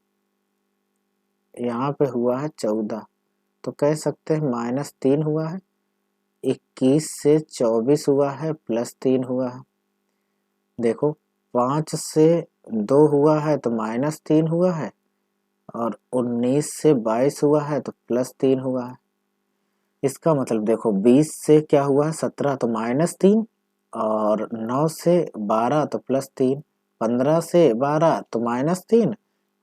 यहाँ पे हुआ है 14, तो कह सकते हैं -3 हुआ है। 21 से 24 हुआ है +3 हुआ है। देखो 5 से 2 हुआ है तो -3 हुआ है, और 19 से 22 हुआ है तो +3 हुआ है। इसका मतलब देखो 20 से क्या हुआ है? 17, तो -3, और 9 से 12 तो +3, 15 से 12 तो -3,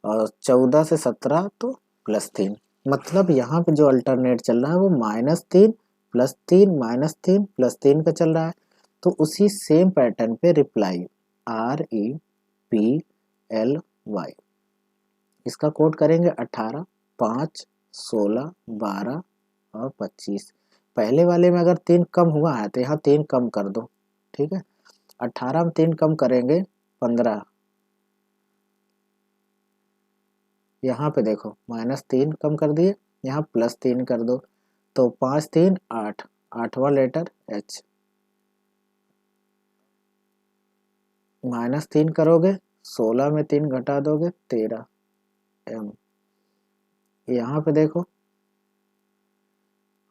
और 14 से 17 तो +3। मतलब यहाँ पे जो अल्टरनेट चल रहा है वो -3 +3 -3 +3 का चल रहा है। तो उसी सेम पैटर्न पे रिप्लाई REPLY। इसका कोड करेंगे 18, 5, 16, 12 और 25। पहले वाले में अगर 3 कम हुआ है तो यहाँ 3 कम कर दो, ठीक है। 18 में 3 कम करेंगे 15। यहाँ पे देखो -3 कम कर दिए, यहाँ +3 कर दो, तो 5, 3, 8, 8वां लेटर H। -3 करोगे, 16 में 3 घटा दोगे 13 M। यहाँ पे देखो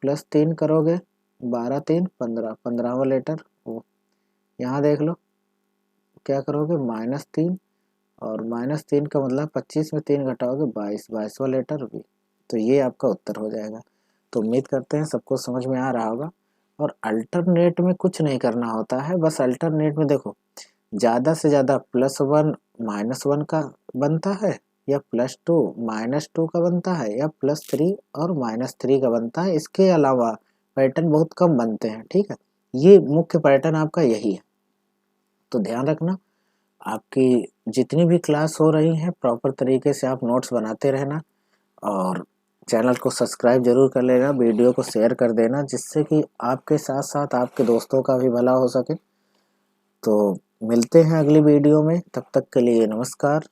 +3 करोगे, 12, 3, 15, 15वां लेटर O। यहाँ देख लो क्या करोगे, -3, और -3 का मतलब 25 में 3 घटाओगे 22, 22वां लेटर V। तो ये आपका उत्तर हो जाएगा। तो उम्मीद करते हैं सबको समझ में आ रहा होगा। और अल्टरनेट में कुछ नहीं करना होता है, बस अल्टरनेट में देखो ज़्यादा से ज़्यादा +1 -1 का बनता है, या +2 -2 का बनता है, या +3 और -3 का बनता है। इसके अलावा पैटर्न बहुत कम बनते हैं, ठीक है। ये मुख्य पैटर्न आपका यही है। तो ध्यान रखना, आपकी जितनी भी क्लास हो रही हैं प्रॉपर तरीके से आप नोट्स बनाते रहना, और चैनल को सब्सक्राइब जरूर कर लेना, वीडियो को शेयर कर देना, जिससे कि आपके साथ साथ आपके दोस्तों का भी भला हो सके। तो मिलते हैं अगली वीडियो में, तब तक के लिए नमस्कार।